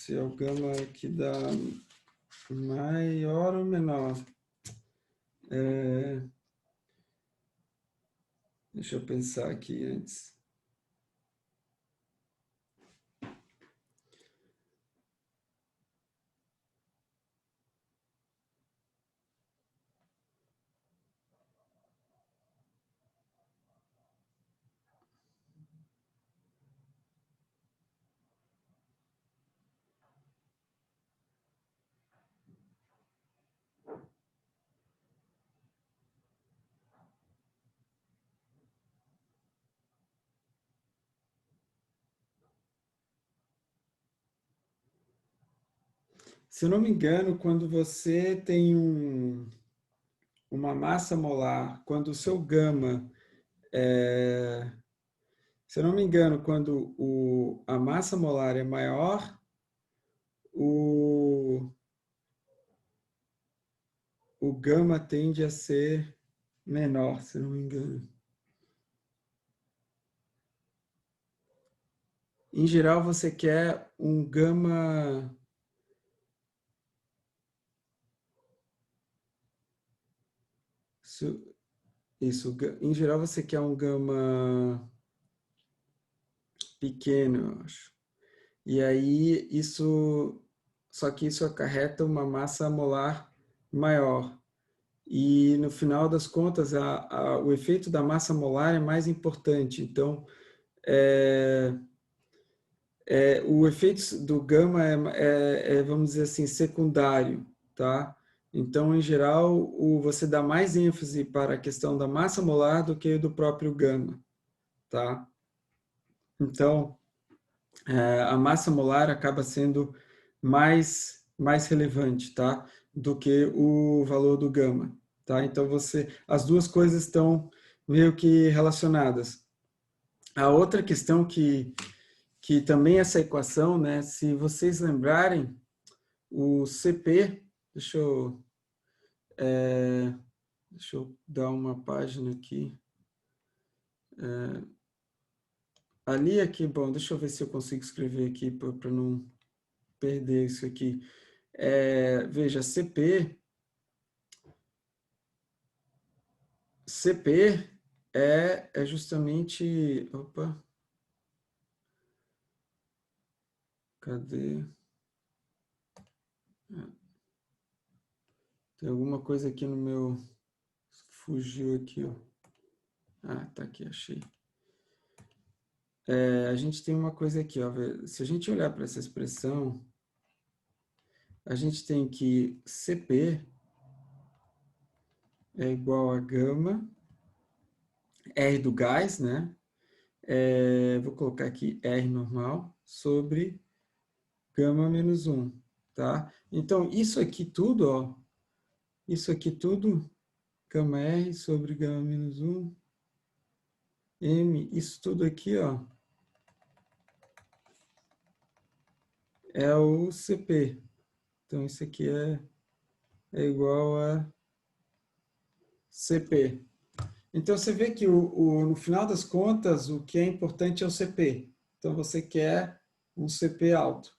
se é o gama que dá maior ou menor. Deixa eu pensar aqui antes. Se eu não me engano, quando você tem uma massa molar, quando o seu gama, se eu não me engano, quando a massa molar é maior, o gama tende a ser menor, se eu não me engano. Em geral, você quer um gama... Isso, em geral, você quer um gama pequeno, eu acho. E aí, só que isso acarreta uma massa molar maior. E, no final das contas, o efeito da massa molar é mais importante. Então, o efeito do gama vamos dizer assim, secundário, tá? Então, em geral, você dá mais ênfase para a questão da massa molar do que do próprio gama, tá? Então, a massa molar acaba sendo mais relevante, tá? Do que o valor do gama, tá? Então, as duas coisas estão meio que relacionadas. A outra questão que também essa equação, né? Se vocês lembrarem, o CP, deixa eu dar uma página aqui. Ali aqui, bom, deixa eu ver se eu consigo escrever aqui para não perder isso aqui. Veja, CP é justamente... Opa! Cadê? Tem alguma coisa aqui no meu... Fugiu aqui, ó. Ah, tá aqui, achei. A gente tem uma coisa aqui, ó. Se a gente olhar para essa expressão, a gente tem que CP é igual a gama, R do gás, né? Vou colocar aqui R normal, sobre gama menos 1, tá? Então, isso aqui tudo, ó, gama R sobre gama menos 1, M, isso tudo aqui, ó, é o CP. Então, isso aqui é igual a CP. Então, você vê que no final das contas, o que é importante é o CP. Então, você quer um CP alto.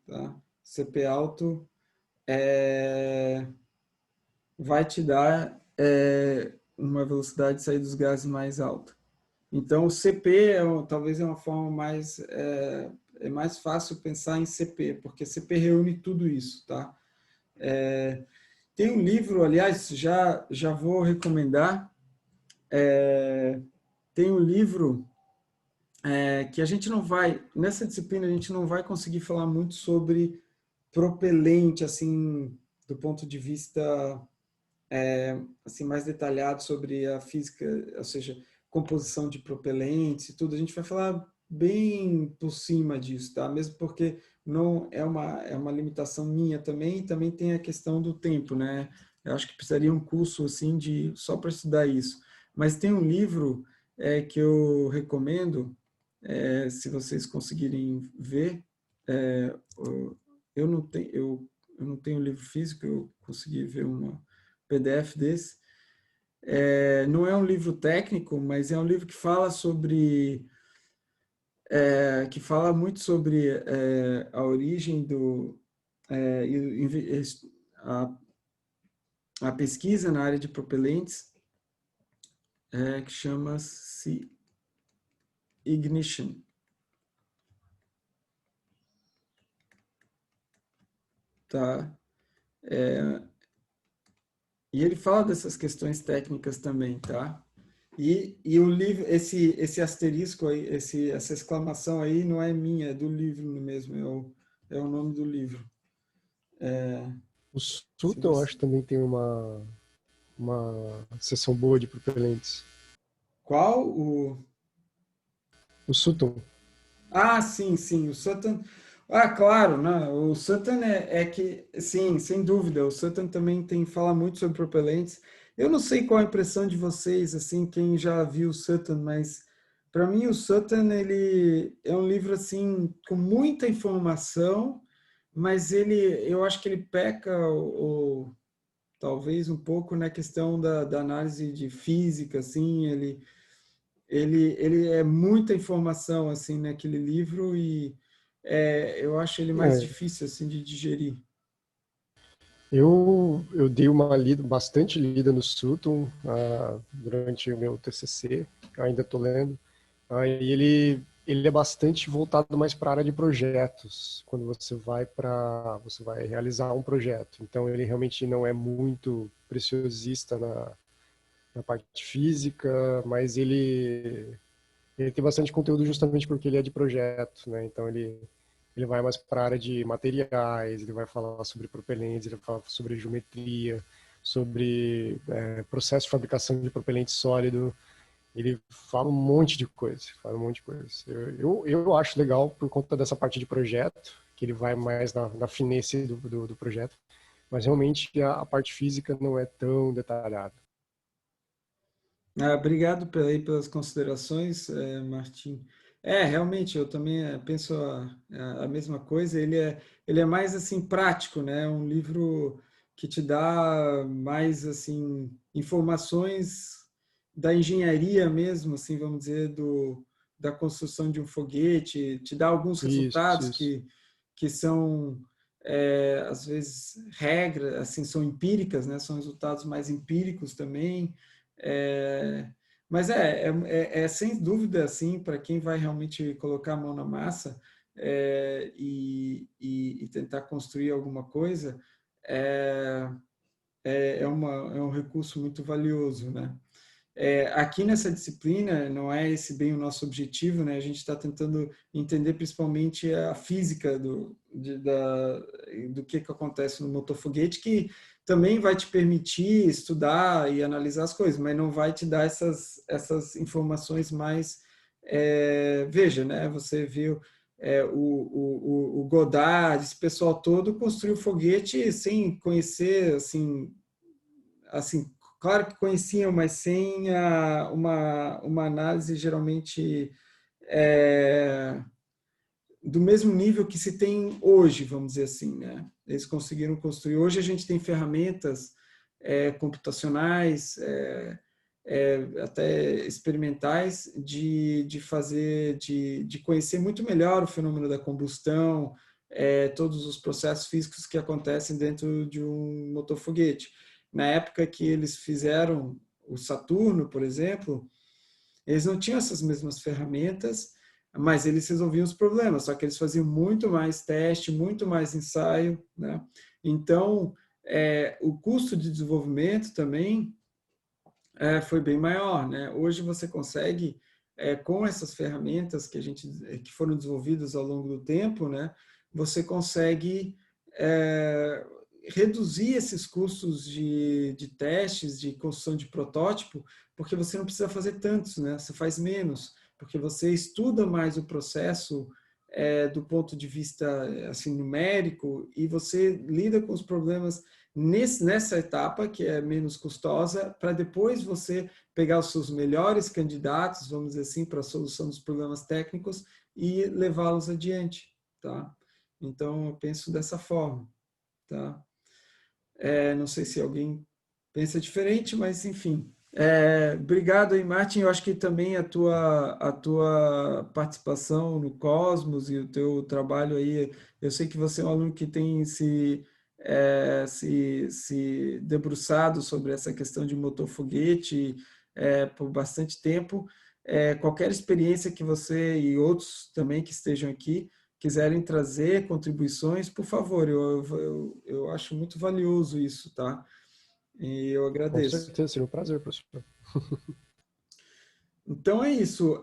Tá? CP alto vai te dar uma velocidade de saída dos gases mais alta. Então, o CP talvez é uma forma mais... É mais fácil pensar em CP, porque CP reúne tudo isso. Tá? Tem um livro, aliás, já vou recomendar, tem um livro que a gente não vai, nessa disciplina a gente não vai conseguir falar muito sobre propelente, assim, do ponto de vista assim, mais detalhado sobre a física, ou seja, composição de propelentes e tudo. A gente vai falar bem por cima disso, tá? Mesmo porque não é uma limitação minha também, e também tem a questão do tempo, né? Eu acho que precisaria um curso assim só para estudar isso. Mas tem um livro que eu recomendo, se vocês conseguirem ver. Eu não tenho livro físico, eu consegui ver uma PDF desse. Não é um livro técnico, mas é um livro que fala sobre que fala muito sobre a origem a, a pesquisa na área de propelentes, que chama-se Ignition. Tá? E ele fala dessas questões técnicas também, tá? E o livro, esse asterisco aí, essa exclamação aí não é minha, é do livro mesmo, é o nome do livro. O Se Sutton, eu você... acho que também tem uma seção boa de propelentes. Qual? O Sutton. Ah, sim, sim, o Sutton. Ah, claro, né? O Sutton é que, sim, sem dúvida, o Sutton também fala muito sobre propelentes. Eu não sei qual a impressão de vocês, assim, quem já viu o Sutton, mas para mim o Sutton, ele é um livro, assim, com muita informação, mas eu acho que ele peca, talvez um pouco na questão da análise de física, assim, ele é muita informação assim naquele livro e eu acho ele mais É, difícil assim de digerir. eu dei uma lida, bastante lida no Sutton durante o meu TCC, ainda estou lendo. Aí ele é bastante voltado mais para a área de projetos, quando você vai realizar um projeto. Então ele realmente não é muito preciosista na parte física, mas ele tem bastante conteúdo justamente porque ele é de projeto, né? Então ele vai mais para a área de materiais, ele vai falar sobre propelentes, ele vai falar sobre geometria, sobre processo de fabricação de propelente sólido. Ele fala um monte de coisa, fala um monte de coisa. Eu acho legal por conta dessa parte de projeto, que ele vai mais na finesse do projeto, mas realmente a parte física não é tão detalhada. Obrigado pelas considerações, Martim. Realmente, eu também penso a mesma coisa. Ele é mais assim prático, né? Um livro que te dá mais assim informações da engenharia mesmo, assim, vamos dizer, da construção de um foguete. Te dá alguns Isso, resultados isso. que são às vezes regras, assim, são empíricas, né? São resultados mais empíricos também. É, mas sem dúvida assim para quem vai realmente colocar a mão na massa e tentar construir alguma coisa é, é um recurso muito valioso, né? Aqui nessa disciplina não é esse bem o nosso objetivo, né? A gente está tentando entender principalmente a física do que acontece no motor foguete, que também vai te permitir estudar e analisar as coisas, mas não vai te dar essas informações mais. Veja, né? Você viu o Goddard, esse pessoal todo construiu foguete sem conhecer assim, claro que conheciam, mas sem uma análise geralmente é, do mesmo nível que se tem hoje, vamos dizer assim, né? Eles conseguiram construir. Hoje a gente tem ferramentas computacionais, até experimentais, de fazer, de conhecer muito melhor o fenômeno da combustão, todos os processos físicos que acontecem dentro de um motor foguete. Na época que eles fizeram o Saturno, por exemplo, eles não tinham essas mesmas ferramentas, mas eles resolviam os problemas, só que eles faziam muito mais teste, muito mais ensaio, né? Então, o custo de desenvolvimento também foi bem maior, né? Hoje você consegue, com essas ferramentas que foram desenvolvidas ao longo do tempo, né? Você consegue reduzir esses custos de testes, de construção de protótipo, porque você não precisa fazer tantos, né? Você faz menos, porque você estuda mais o processo do ponto de vista assim numérico e você lida com os problemas nessa etapa, que é menos custosa, para depois você pegar os seus melhores candidatos, vamos dizer assim, para a solução dos problemas técnicos e levá-los adiante, tá? Então, eu penso dessa forma, tá? Não sei se alguém pensa diferente, mas, enfim, Obrigado aí, Martin. Eu acho que também a tua participação no Cosmos e o teu trabalho aí, eu sei que você é um aluno que tem se debruçado sobre essa questão de motor foguete por bastante tempo. Qualquer experiência que você e outros também que estejam aqui quiserem trazer contribuições, por favor, eu acho muito valioso isso, tá? E eu Com agradeço. certeza, seria um prazer, professor. Então é isso.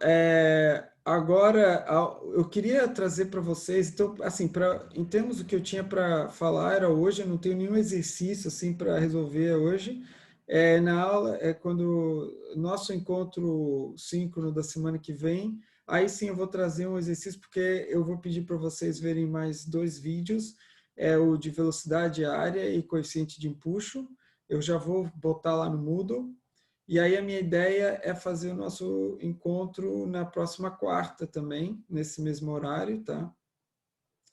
Eu queria trazer para vocês, então, assim, em termos do que eu tinha para falar era hoje, eu não tenho nenhum exercício assim para resolver hoje. Na aula, quando nosso encontro síncrono da semana que vem, aí sim eu vou trazer um exercício, porque eu vou pedir para vocês verem mais 2 vídeos, o de velocidade área e coeficiente de empuxo. Eu já vou botar lá no Moodle. E aí a minha ideia é fazer o nosso encontro na próxima quarta também, nesse mesmo horário, tá?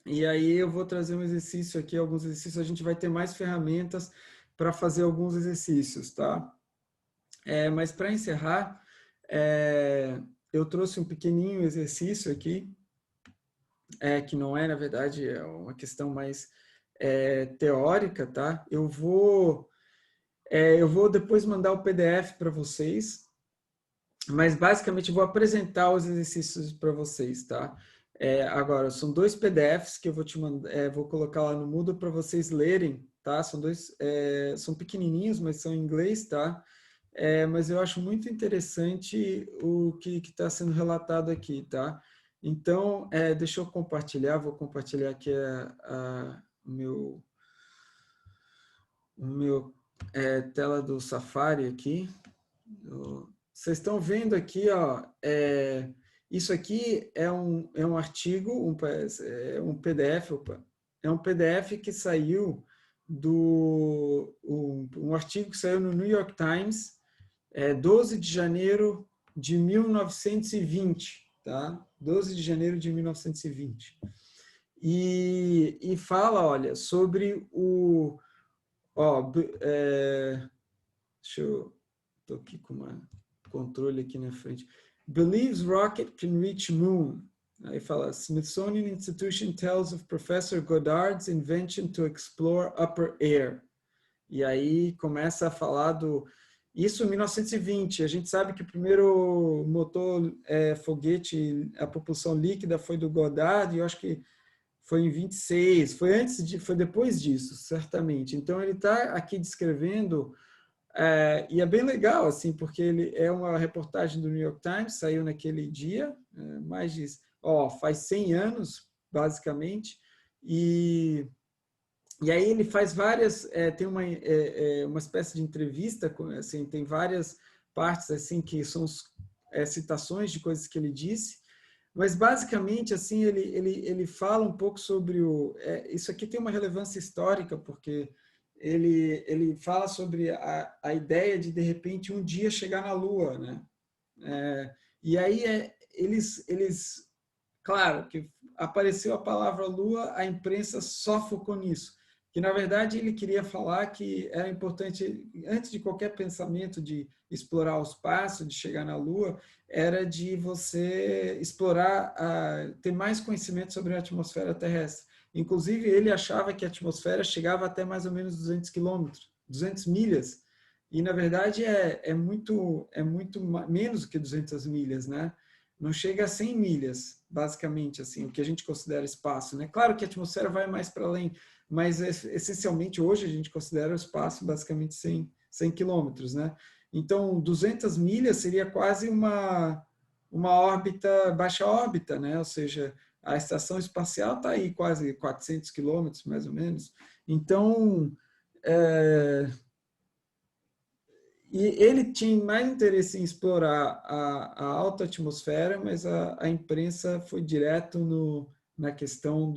E aí eu vou trazer um exercício aqui, alguns exercícios, a gente vai ter mais ferramentas para fazer alguns exercícios, tá? Mas para encerrar, eu trouxe um pequenininho exercício aqui, que não é, na verdade, é uma questão mais teórica, tá? Eu vou depois mandar o PDF para vocês, mas basicamente eu vou apresentar os exercícios para vocês, tá? Agora, são 2 PDFs que eu vou te mandar, vou colocar lá no Moodle para vocês lerem, tá? São pequenininhos, mas são em inglês, tá? Mas eu acho muito interessante o que está sendo relatado aqui, tá? Então, deixa eu compartilhar, vou compartilhar aqui o meu tela do Safari aqui. Vocês estão vendo aqui, ó, isso aqui é um artigo, um PDF, é um PDF que saiu um artigo que saiu no New York Times, 12 de janeiro de 1920, tá? 12 de janeiro de 1920. E fala, olha, sobre deixa eu... Estou aqui com um controle aqui na frente. Believes rocket can reach moon. Aí fala, Smithsonian Institution tells of Professor Goddard's invention to explore upper air. E aí começa a falar isso em 1920. A gente sabe que o primeiro motor foguete a propulsão líquida foi do Goddard, e eu acho que foi em 26. Foi depois disso, certamente. Então ele está aqui descrevendo. E é bem legal, assim, porque ele é uma reportagem do New York Times, saiu naquele dia, faz 100 anos, basicamente, e aí ele faz tem uma espécie de entrevista, assim, tem várias partes assim que são citações de coisas que ele disse, mas basicamente assim ele fala um pouco sobre isso aqui tem uma relevância histórica, porque ele fala sobre a ideia de repente um dia chegar na Lua, né? E aí claro que apareceu a palavra Lua, a imprensa só focou nisso, que na verdade ele queria falar que era importante, antes de qualquer pensamento de explorar o espaço, de chegar na Lua, era de você explorar, ter mais conhecimento sobre a atmosfera terrestre. Inclusive, ele achava que a atmosfera chegava até mais ou menos 200 quilômetros, 200 milhas, e na verdade é muito menos do que 200 milhas, né? Não chega a 100 milhas, basicamente, assim, o que a gente considera espaço, né? Claro que a atmosfera vai mais para além, mas essencialmente hoje a gente considera o espaço basicamente 100 quilômetros, né? Então, 200 milhas seria quase uma órbita, baixa órbita, né? Ou seja, a estação espacial está aí quase 400 quilômetros, mais ou menos. Então, e ele tinha mais interesse em explorar a alta atmosfera, mas a imprensa foi direto na questão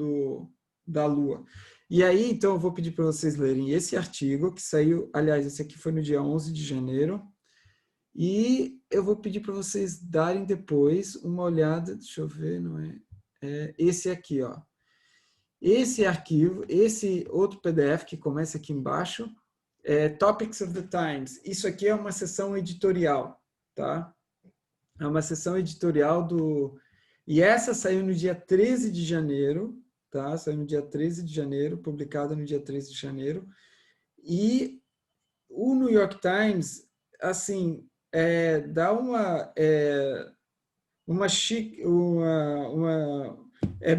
da Lua. E aí, então, eu vou pedir para vocês lerem esse artigo, que saiu, aliás, esse aqui foi no dia 11 de janeiro, e eu vou pedir para vocês darem depois uma olhada, deixa eu ver, não esse aqui, ó. Esse arquivo, esse outro PDF que começa aqui embaixo, Topics of the Times. Isso aqui é uma seção editorial, tá? É uma seção editorial do... E essa saiu no dia 13 de janeiro, tá? Saiu no dia 13 de janeiro, publicada no dia 13 de janeiro. E o New York Times, assim, dá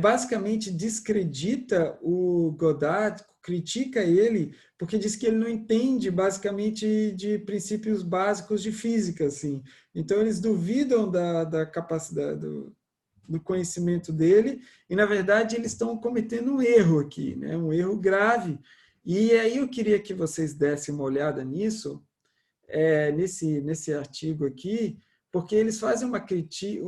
basicamente descredita o Goddard, critica ele, porque diz que ele não entende basicamente de princípios básicos de física, assim. Então eles duvidam da capacidade do conhecimento dele e na verdade eles estão cometendo um erro aqui, né? Um erro grave. E aí eu queria que vocês dessem uma olhada nisso, nesse artigo aqui, porque eles fazem uma crítica,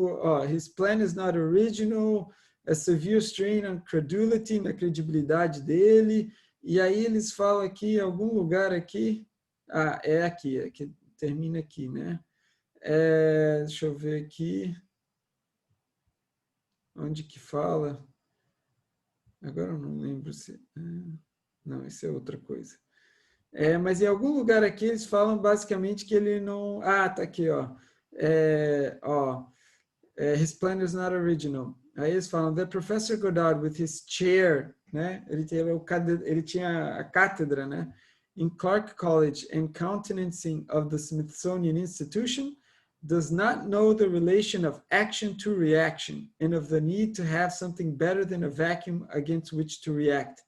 his plan is not original, a severe strain on credulity, na credibilidade dele, e aí eles falam aqui, em algum lugar aqui, aqui, que termina aqui, né? Deixa eu ver aqui, onde que fala? Agora eu não lembro se... Não, isso é outra coisa. Mas em algum lugar aqui eles falam basicamente que ele não... tá aqui, ó. His plan is not original. Aí eles falam, the Professor Goddard with his chair, né? Ele tinha a cátedra, né? In Clark College and countenancing of the Smithsonian Institution does not know the relation of action to reaction and of the need to have something better than a vacuum against which to react.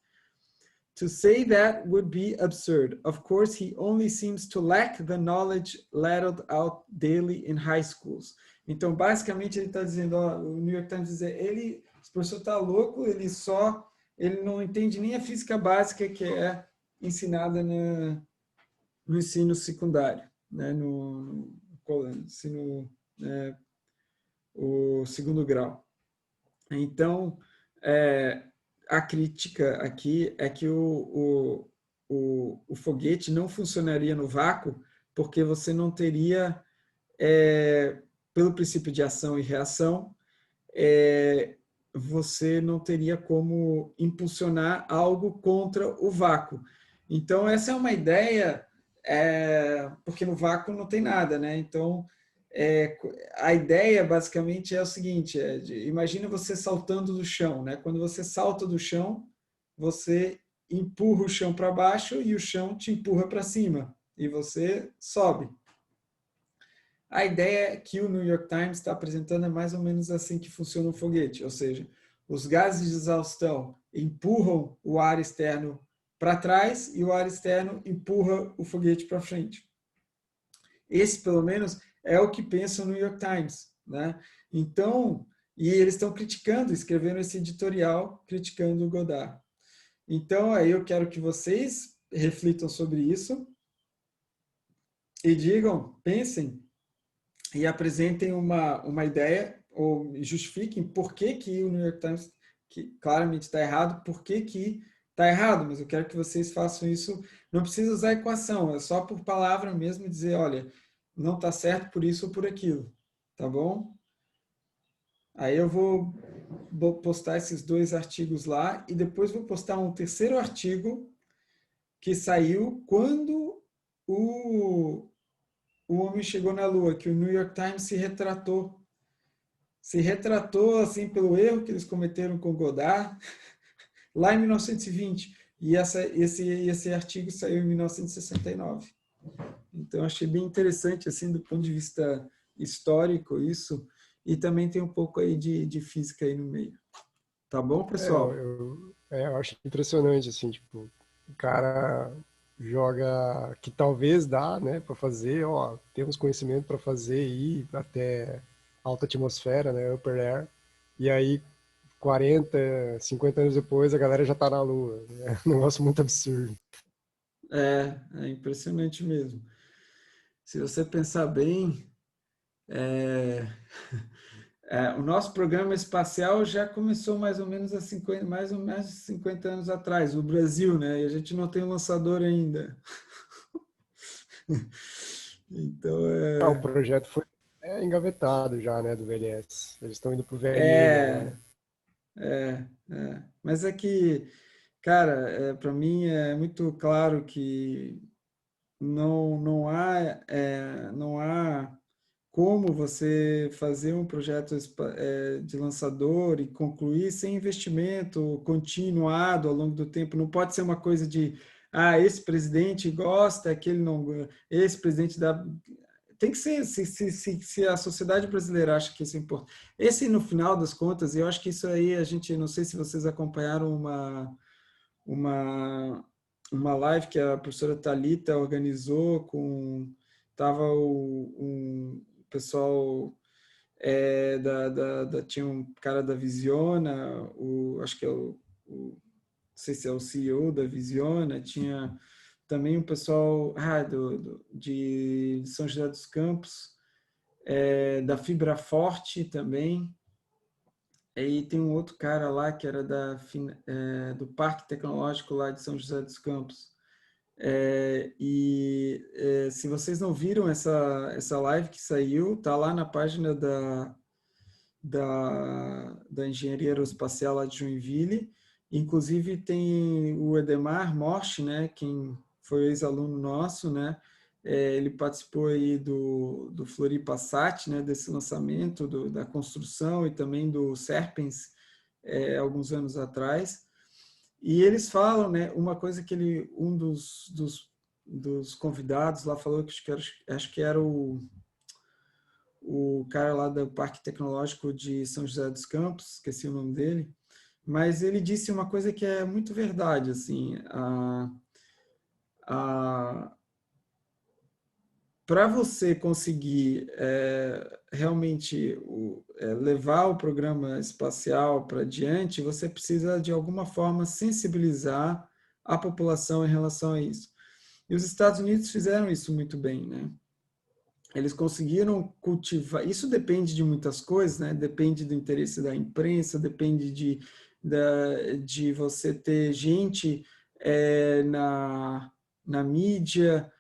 To say that would be absurd. Of course, he only seems to lack the knowledge ladled out daily in high schools. Então, basicamente, ele está dizendo, o New York Times diz, esse professor está louco, ele não entende nem a física básica que é ensinada no ensino secundário, né, no ensino, o segundo grau. Então, a crítica aqui é que o foguete não funcionaria no vácuo porque você não teria, pelo princípio de ação e reação, você não teria como impulsionar algo contra o vácuo. Então, essa é uma ideia, porque no vácuo não tem nada, né? Então, a ideia basicamente é o seguinte, imagina você saltando do chão, né? Quando você salta do chão, você empurra o chão para baixo e o chão te empurra para cima e você sobe. A ideia que o New York Times está apresentando é mais ou menos assim que funciona um foguete, ou seja, os gases de exaustão empurram o ar externo para trás e o ar externo empurra o foguete para frente. Esse, pelo menos, é o que pensa o New York Times, né? Então, e eles estão criticando, escrevendo esse editorial criticando o Goddard. Então, aí eu quero que vocês reflitam sobre isso e digam, pensem e apresentem uma ideia ou justifiquem por que o New York Times, que claramente está errado, por que está errado, mas eu quero que vocês façam isso, não precisa usar equação, é só por palavra mesmo dizer, olha, não está certo por isso ou por aquilo, tá bom? Aí eu vou postar esses 2 artigos lá e depois vou postar um terceiro artigo que saiu quando o homem chegou na Lua, que o New York Times se retratou assim pelo erro que eles cometeram com Goddard lá em 1920 e esse artigo saiu em 1969. Então achei bem interessante assim do ponto de vista histórico isso e também tem um pouco aí de física aí no meio. Tá bom, pessoal? Eu acho impressionante, assim, tipo, o cara joga que talvez dá, né, para fazer, ó, temos conhecimento para fazer ir até alta atmosfera, né, upper air, e aí 40, 50 anos depois a galera já tá na Lua. É um negócio muito absurdo. É impressionante mesmo. Se você pensar bem, o nosso programa espacial já começou mais ou menos mais ou menos 50 anos atrás, o Brasil, né? E a gente não tem um lançador ainda. Então, O projeto foi engavetado já, né, do VLS. Eles estão indo pro VLM é, agora. Mas é que, cara, para mim é muito claro que não há como você fazer um projeto de lançador e concluir sem investimento continuado ao longo do tempo. Não pode ser uma coisa de, esse presidente gosta, aquele não, esse presidente dá. Tem que ser, se a sociedade brasileira acha que isso é importante. Esse, no final das contas, eu acho que isso aí, não sei se vocês acompanharam uma, uma live que a professora Thalita organizou estava um pessoal tinha um cara da Visiona, acho que é não sei se é o CEO da Visiona, tinha também um pessoal de São José dos Campos, da Fibra Forte também. Aí tem um outro cara lá que era do Parque Tecnológico lá de São José dos Campos. Se vocês não viram essa live que saiu, tá lá na página da Engenharia Aeroespacial lá de Joinville. Inclusive tem o Edemar Morsch, né, quem foi ex-aluno nosso, né, ele participou aí do Floripa Sat, né, desse lançamento, da construção e também do Serpens, alguns anos atrás. E eles falam, né, uma coisa que um dos convidados lá falou, acho que era o cara lá do Parque Tecnológico de São José dos Campos, esqueci o nome dele, mas ele disse uma coisa que é muito verdade, assim, para você conseguir realmente levar o programa espacial para diante, você precisa, de alguma forma, sensibilizar a população em relação a isso. E os Estados Unidos fizeram isso muito bem, né? Eles conseguiram cultivar. Isso depende de muitas coisas, né? Depende do interesse da imprensa, depende de você ter gente na mídia,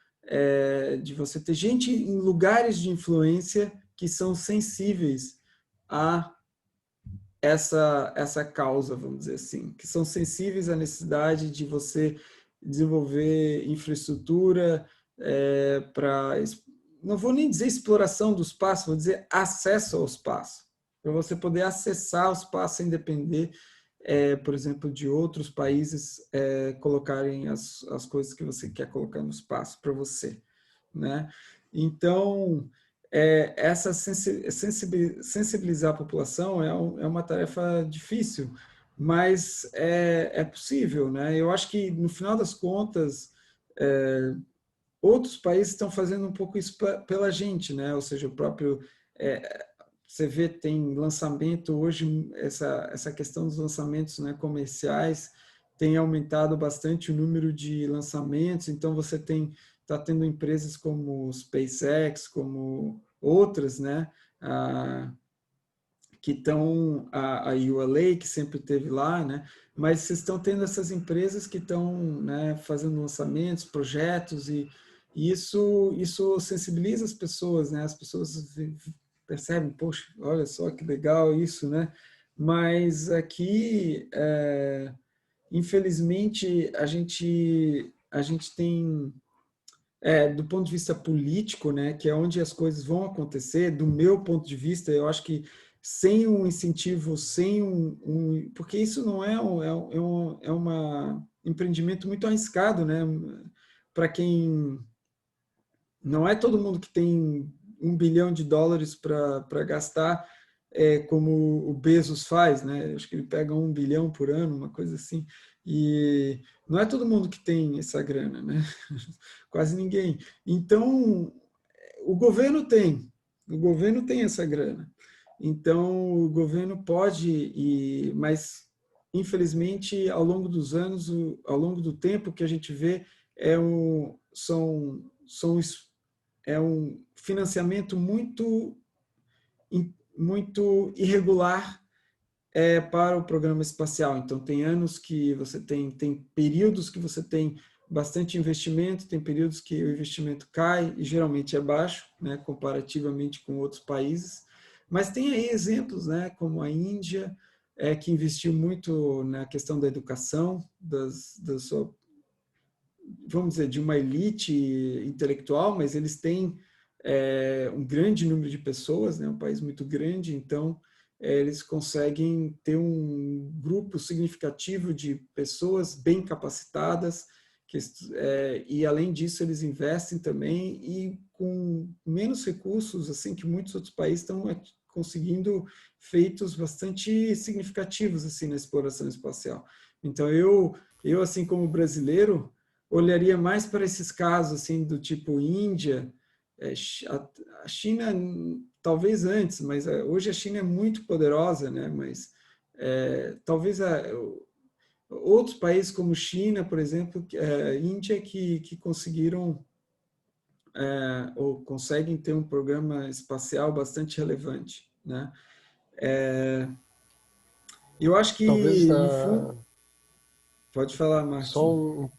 de você ter gente em lugares de influência que são sensíveis a essa causa, vamos dizer assim, que são sensíveis à necessidade de você desenvolver infraestrutura para, não vou nem dizer exploração do espaço, vou dizer acesso ao espaço, para você poder acessar o espaço sem depender, por exemplo, de outros países colocarem as coisas que você quer colocar no espaço para você, né? Então, essa sensibilizar a população é uma tarefa difícil, mas é possível, né? Eu acho que, no final das contas, outros países estão fazendo um pouco isso pela gente, né? Ou seja, o próprio você vê, tem lançamento hoje, essa questão dos lançamentos, né, comerciais tem aumentado bastante o número de lançamentos, então você está tendo empresas como SpaceX, como outras, né, que estão, a ULA, que sempre teve lá, né, mas vocês estão tendo essas empresas que estão, né, fazendo lançamentos, projetos, e isso sensibiliza as pessoas, né, as pessoas percebem, poxa, olha só que legal isso, né, mas aqui, infelizmente, a gente tem, do ponto de vista político, né, que é onde as coisas vão acontecer, do meu ponto de vista, eu acho que sem um incentivo, sem porque isso não é um empreendimento muito arriscado, né, para quem não é todo mundo que tem $1 bilhão para gastar, como o Bezos faz, né? Acho que ele pega 1 bilhão por ano, uma coisa assim. E não é todo mundo que tem essa grana, né? Quase ninguém. Então, o governo tem essa grana. Então, o governo pode, mas infelizmente, ao longo dos anos, ao longo do tempo que a gente vê, são um financiamento muito irregular para o programa espacial. Então, tem anos que você tem períodos que você tem bastante investimento, tem períodos que o investimento cai, e geralmente é baixo, né, comparativamente com outros países. Mas tem aí exemplos, né, como a Índia, que investiu muito na questão da educação, vamos dizer, de uma elite intelectual, mas eles têm um grande número de pessoas, né? Um país muito grande, então eles conseguem ter um grupo significativo de pessoas bem capacitadas, e além disso eles investem também e com menos recursos assim que muitos outros países estão conseguindo feitos bastante significativos assim na exploração espacial. Então eu assim como brasileiro olharia mais para esses casos assim do tipo Índia, a China talvez antes, mas hoje a China é muito poderosa, né? Mas talvez outros países como China, por exemplo, Índia, que conseguiram ou conseguem ter um programa espacial bastante relevante, né? Eu acho Talvez que, no fundo... Pode falar, só Martin.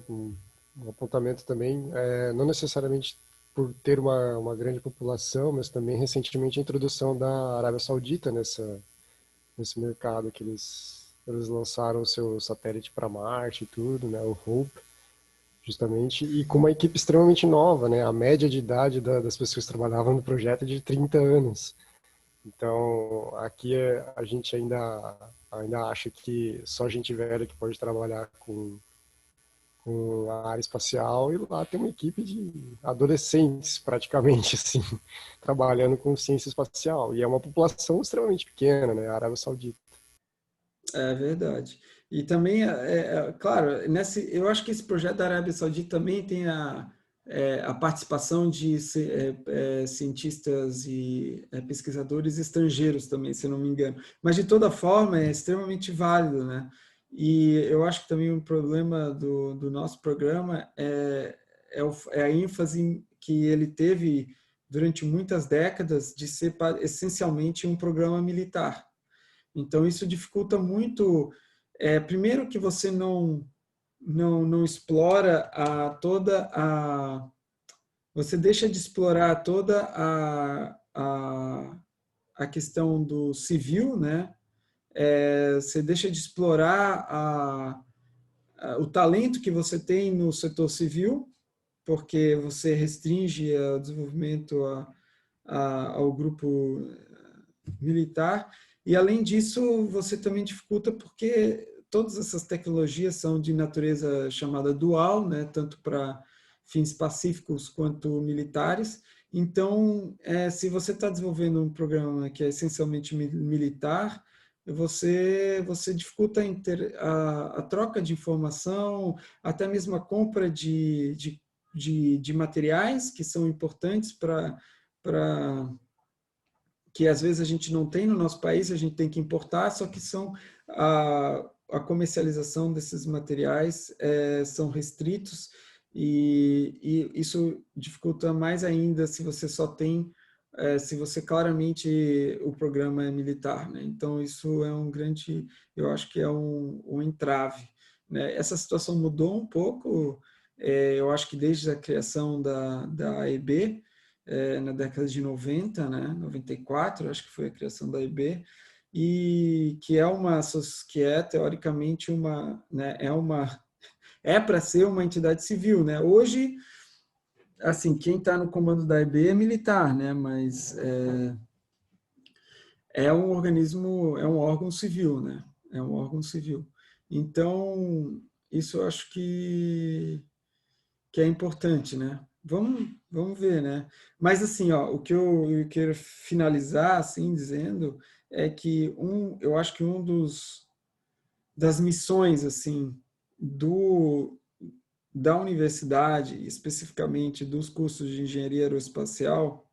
um apontamento também, não necessariamente por ter uma grande população, mas também recentemente a introdução da Arábia Saudita nesse mercado que eles lançaram o seu satélite para Marte e tudo, né, o Hope, justamente, e com uma equipe extremamente nova, né, a média de idade das pessoas que trabalhavam no projeto é de 30 anos. Então, aqui a gente ainda acha que só gente velha que pode trabalhar com a área espacial, e lá tem uma equipe de adolescentes, praticamente, assim, trabalhando com ciência espacial. E é uma população extremamente pequena, né? A Arábia Saudita. É verdade. E também, claro, eu acho que esse projeto da Arábia Saudita também tem a participação de cientistas e pesquisadores estrangeiros também, se não me engano. Mas, de toda forma, é extremamente válido, né? E eu acho que também um problema do nosso programa é a ênfase que ele teve durante muitas décadas de ser essencialmente um programa militar. Então, isso dificulta muito. Primeiro que você não explora você deixa de explorar toda a questão do civil, né? Você deixa de explorar o talento que você tem no setor civil, porque você restringe o desenvolvimento ao grupo militar. E, além disso, você também dificulta porque todas essas tecnologias são de natureza chamada dual, né? Tanto para fins pacíficos quanto militares. Então, se você está desenvolvendo um programa que é essencialmente militar, você dificulta a troca de informação, até mesmo a compra de materiais que são importantes para que às vezes a gente não tem no nosso país, a gente tem que importar, só que a comercialização desses materiais são restritos e isso dificulta mais ainda se você só tem, se você claramente o programa é militar, né? Então isso é um grande, eu acho que é um entrave, né? Essa situação mudou um pouco, eu acho que desde a criação da AEB, na década de 90, né? 94, acho que foi a criação da IB, e que é teoricamente né? É para ser uma entidade civil, né? Hoje, assim, quem está no comando da IB é militar, né? Mas é um organismo, é um órgão civil, né? É um órgão civil. Então, isso eu acho que é importante, né? Vamos ver, né? Mas assim, ó, o que eu quero finalizar assim dizendo é que eu acho que das missões assim do da universidade, especificamente dos cursos de engenharia aeroespacial,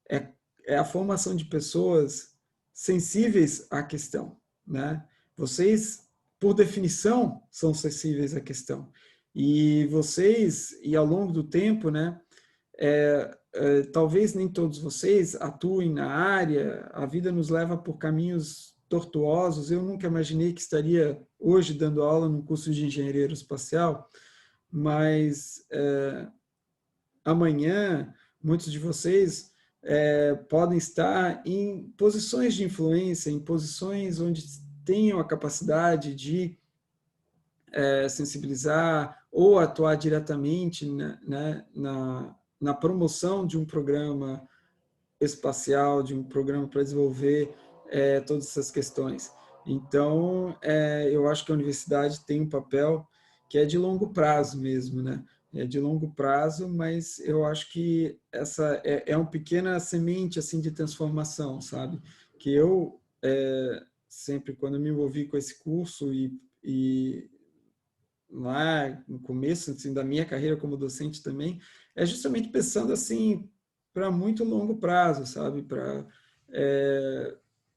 é, é a formação de pessoas sensíveis à questão, né? Vocês, por definição, são sensíveis à questão. E vocês, e ao longo do tempo, né, talvez nem todos vocês atuem na área, a vida nos leva por caminhos tortuosos. Eu nunca imaginei que estaria hoje dando aula num curso de engenharia aeroespacial, mas amanhã muitos de vocês podem estar em posições de influência, em posições onde tenham a capacidade de sensibilizar ou atuar diretamente, né, na promoção de um programa espacial, de um programa para desenvolver todas essas questões. Então, eu acho que a universidade tem um papel que é de longo prazo mesmo, né? É de longo prazo, mas eu acho que essa é uma pequena semente assim de transformação, sabe? Que eu sempre, quando me envolvi com esse curso e lá no começo assim, da minha carreira como docente também, é justamente pensando assim para muito longo prazo, sabe? Para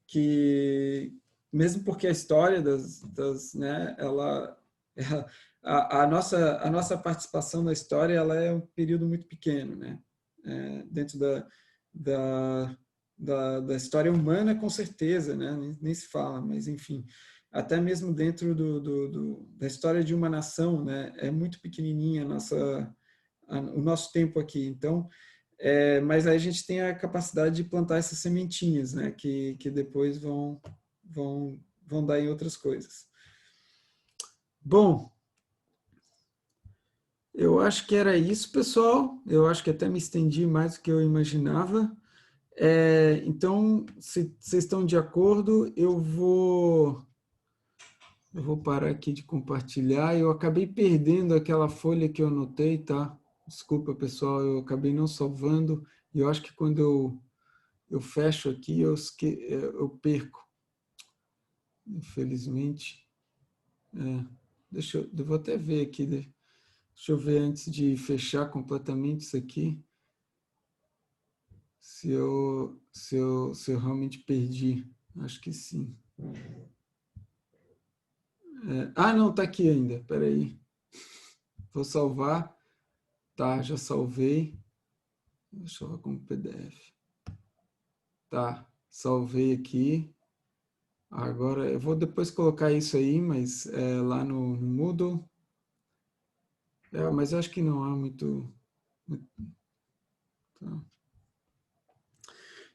que mesmo porque a história né, a nossa participação na história ela é um período muito pequeno, né? Dentro da, da história humana, com certeza, né? Nem se fala, mas enfim, até mesmo dentro da história de uma nação, né? É muito pequenininha o nosso tempo aqui. Então, mas aí a gente tem a capacidade de plantar essas sementinhas, né? Que depois vão dar em outras coisas. Bom, eu acho que era isso, pessoal. Eu acho que até me estendi mais do que eu imaginava. Então, se vocês estão de acordo, eu vou parar aqui de compartilhar. Eu acabei perdendo aquela folha que eu anotei, tá? Desculpa, pessoal, eu acabei não salvando. E eu acho que quando eu fecho aqui, eu perco, infelizmente. Eu vou até ver aqui, deixa eu ver antes de fechar completamente isso aqui, se eu realmente perdi. Acho que sim. Não, está aqui ainda, espera aí. Vou salvar. Tá, já salvei. Deixa eu ver como PDF. Tá, salvei aqui. Agora, eu vou depois colocar isso aí, mas lá no Moodle. Mas acho que não há muito... Tá.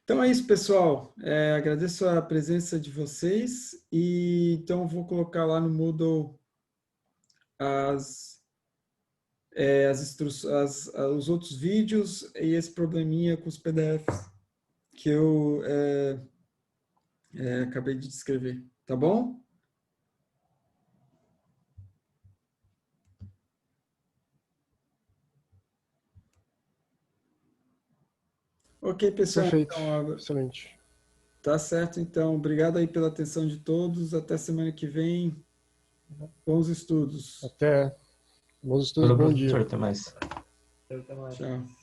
Então é isso, pessoal. Agradeço a presença de vocês. E então vou colocar lá no Moodle os outros vídeos e esse probleminha com os PDFs que eu acabei de descrever. Tá bom? Ok, pessoal. Perfeito, Então, excelente. tá certo, então. Obrigado aí pela atenção de todos. Até semana que vem. Bons estudos. Até. Bons estudos, Falou, bom dia. professor, até mais. Tchau.